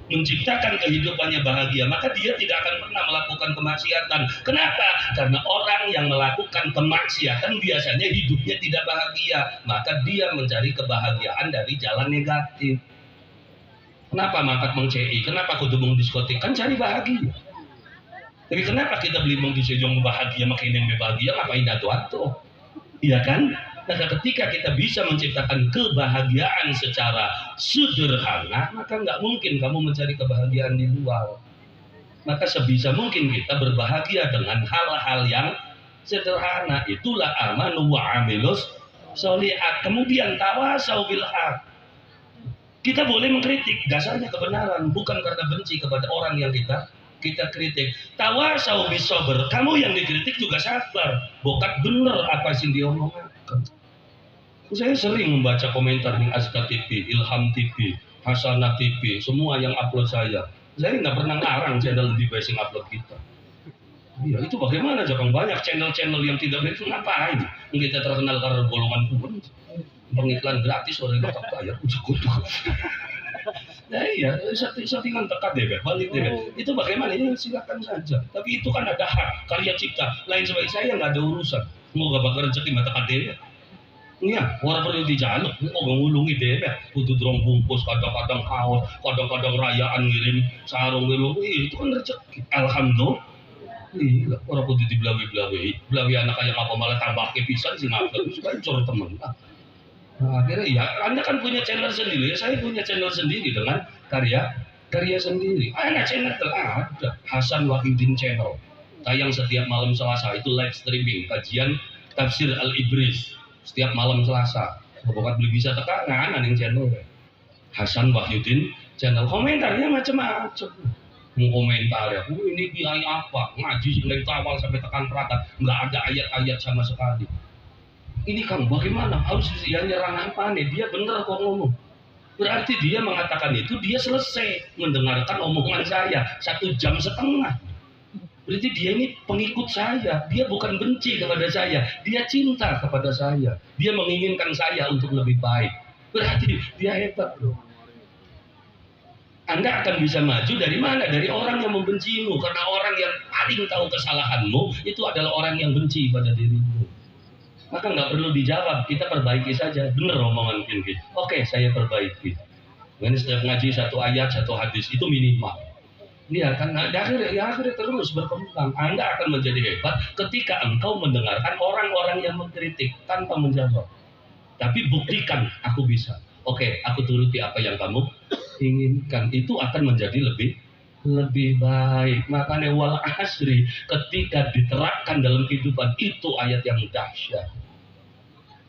menciptakan kehidupannya bahagia maka dia tidak akan pernah melakukan kemaksiatan. Kenapa? Karena orang yang melakukan kemaksiatan biasanya hidupnya tidak bahagia maka dia mencari kebahagiaan dari jalan negatif. Kenapa mangkat mengCI? Kenapa kudu meng diskotik? Kan cari bahagia. Tapi kenapa kita beli meng disejong bahagia makin bahagia ngapain atuh-atuh? Iya kan? Nah, ketika kita bisa menciptakan kebahagiaan secara sederhana, maka nggak mungkin kamu mencari kebahagiaan di luar. Maka sebisa mungkin kita berbahagia dengan hal-hal yang sederhana. Itulah amanu wa amilus sholihat. Kemudian tawasau bil haq. Kita boleh mengkritik, dasarnya kebenaran, bukan karena benci kepada orang yang kita kritik. Tawasau bis sabr. Kamu yang dikritik juga sabar. Bokat bener apa sih dia omongkan. Saya sering membaca komentar di Azka TV, Ilham TV, Hasanah TV, semua yang upload saya. Saya nggak pernah ngarang channel di basing upload kita. Ya itu bagaimana Jakang banyak channel-channel yang tidak beres ngapain? Kita terkenal karena golongan pun pengiklan gratis orang yang tak bayar ujuk-ujuk. Nah iya, settingan tekat deh, balik deh. Itu bagaimana? Ya silakan saja. Tapi itu kan ada hak karya cipta. Lain sebagai saya nggak ada urusan. Mau gak bakal rezeki mata kadenya. Iya, orang perlu dijaluk, kok ngulungi deh, butuh drum bungkus, kadang-kadang kaos, kadang-kadang rayaan ngirim sarung ngirim, itu kan rezeki. Alhamdulillah, iya, orang perlu dibelawi anak kayak apa malah tambah kepisan sih nggak, terus kan cor temen. Nah, akhirnya ya, Anda kan punya channel sendiri, saya punya channel sendiri dengan karya sendiri. Anak channel ada, Hasan Wahyudin Channel, tayang setiap malam Selasa itu live streaming kajian tafsir Al-Ibris. Setiap malam Selasa, bokat beli bisa tekanan yang channel Hasan Wahyudin Channel. Komentarnya macam-macam. Mau komentar ya, ini biaya apa? Ngaji dari awal sampai tekan perata, nggak ada ayat-ayat sama sekali. Ini Kang, bagaimana? Harus dia nyerang apa nih? Dia bener kok ngomong. Berarti dia mengatakan itu dia selesai mendengarkan omongan saya 1,5 jam. Berarti dia ini pengikut saya, dia bukan benci kepada saya, dia cinta kepada saya, dia menginginkan saya untuk lebih baik. Berarti dia hebat loh. Anda akan bisa maju dari mana? Dari orang yang membencimu, karena orang yang paling tahu kesalahanmu itu adalah orang yang benci pada dirimu. Maka nggak perlu dijawab, kita perbaiki saja. Bener omongan Pinky. Oke, saya perbaiki. Ini setiap ngaji 1 ayat, 1 hadis itu minimal. Iya kan, akhirnya terus berkembang. Anda akan menjadi hebat ketika engkau mendengarkan orang-orang yang mengkritik tanpa menjawab. Tapi buktikan, aku bisa. Oke, aku turuti apa yang kamu inginkan. Itu akan menjadi lebih baik. Makanya wal asri ketika diterapkan dalam kehidupan itu ayat yang dahsyat.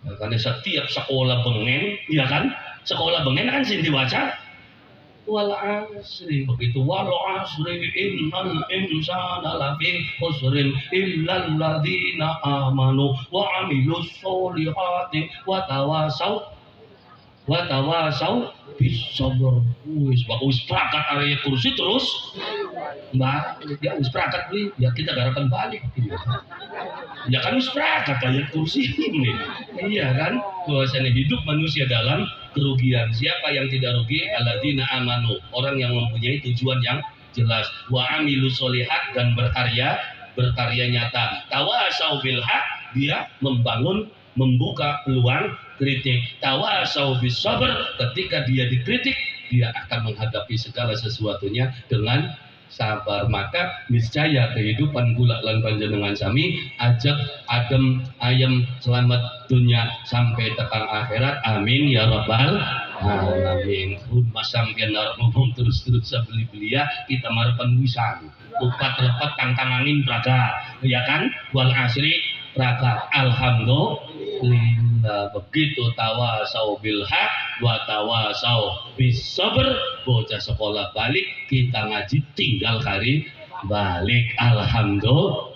Makanya setiap sekolah bengen, ya kan? Sekolah bengen kan sih dibaca wal asri, begitu wal asri innal insana lafi khusrin illal ladzina amanu wa amilus solihati wa tawasau bis sabr. Wis prakat area kursi terus mbak dia wis prakat beli ya kita garakan balik gitu. Ya kan wis prakat ayat kursi ini iya kan bahwasanya hidup manusia dalam kerugian. Siapa yang tidak rugi? Alladzina amanu, orang yang mempunyai tujuan yang jelas. Wa amilus solihat, dan berkarya nyata. Tawasau bil haq, dia membuka peluang kritik. Tawasau bis sabr, ketika dia dikritik, dia akan menghadapi segala sesuatunya dengan sabar, maka niscaya kehidupan kula lan panjenengan sami ajak adem ayem selamat dunia sampai tekan akhirat. Amin ya rabbal alamin. Mas sampeyan arep ngomong terus-terus beli belia kita marepan wisan upat lepat tangtang angin praga ya kan, wal asri praga. Alhamdulillah, begitu tawasau bil haq wa tawasau bis sabr. Bocah sekolah balik, kita ngaji tinggal kari balik. Alhamdulillah.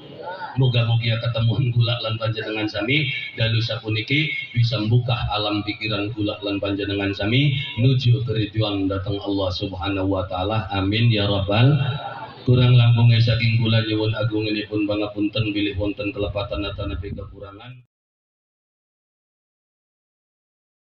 Moga-moga ketemuan kula lan panjenengan sami dalu sapuniki bisa membuka alam pikiran kula lan panjenengan sami nuju keriduan datang Allah Subhanahu wa taala. Amin ya rabbal. Kurang langkungnya saking kula nyuwun agunginipun pangapunten bilih wonten kelepatan atanapi kekurangan.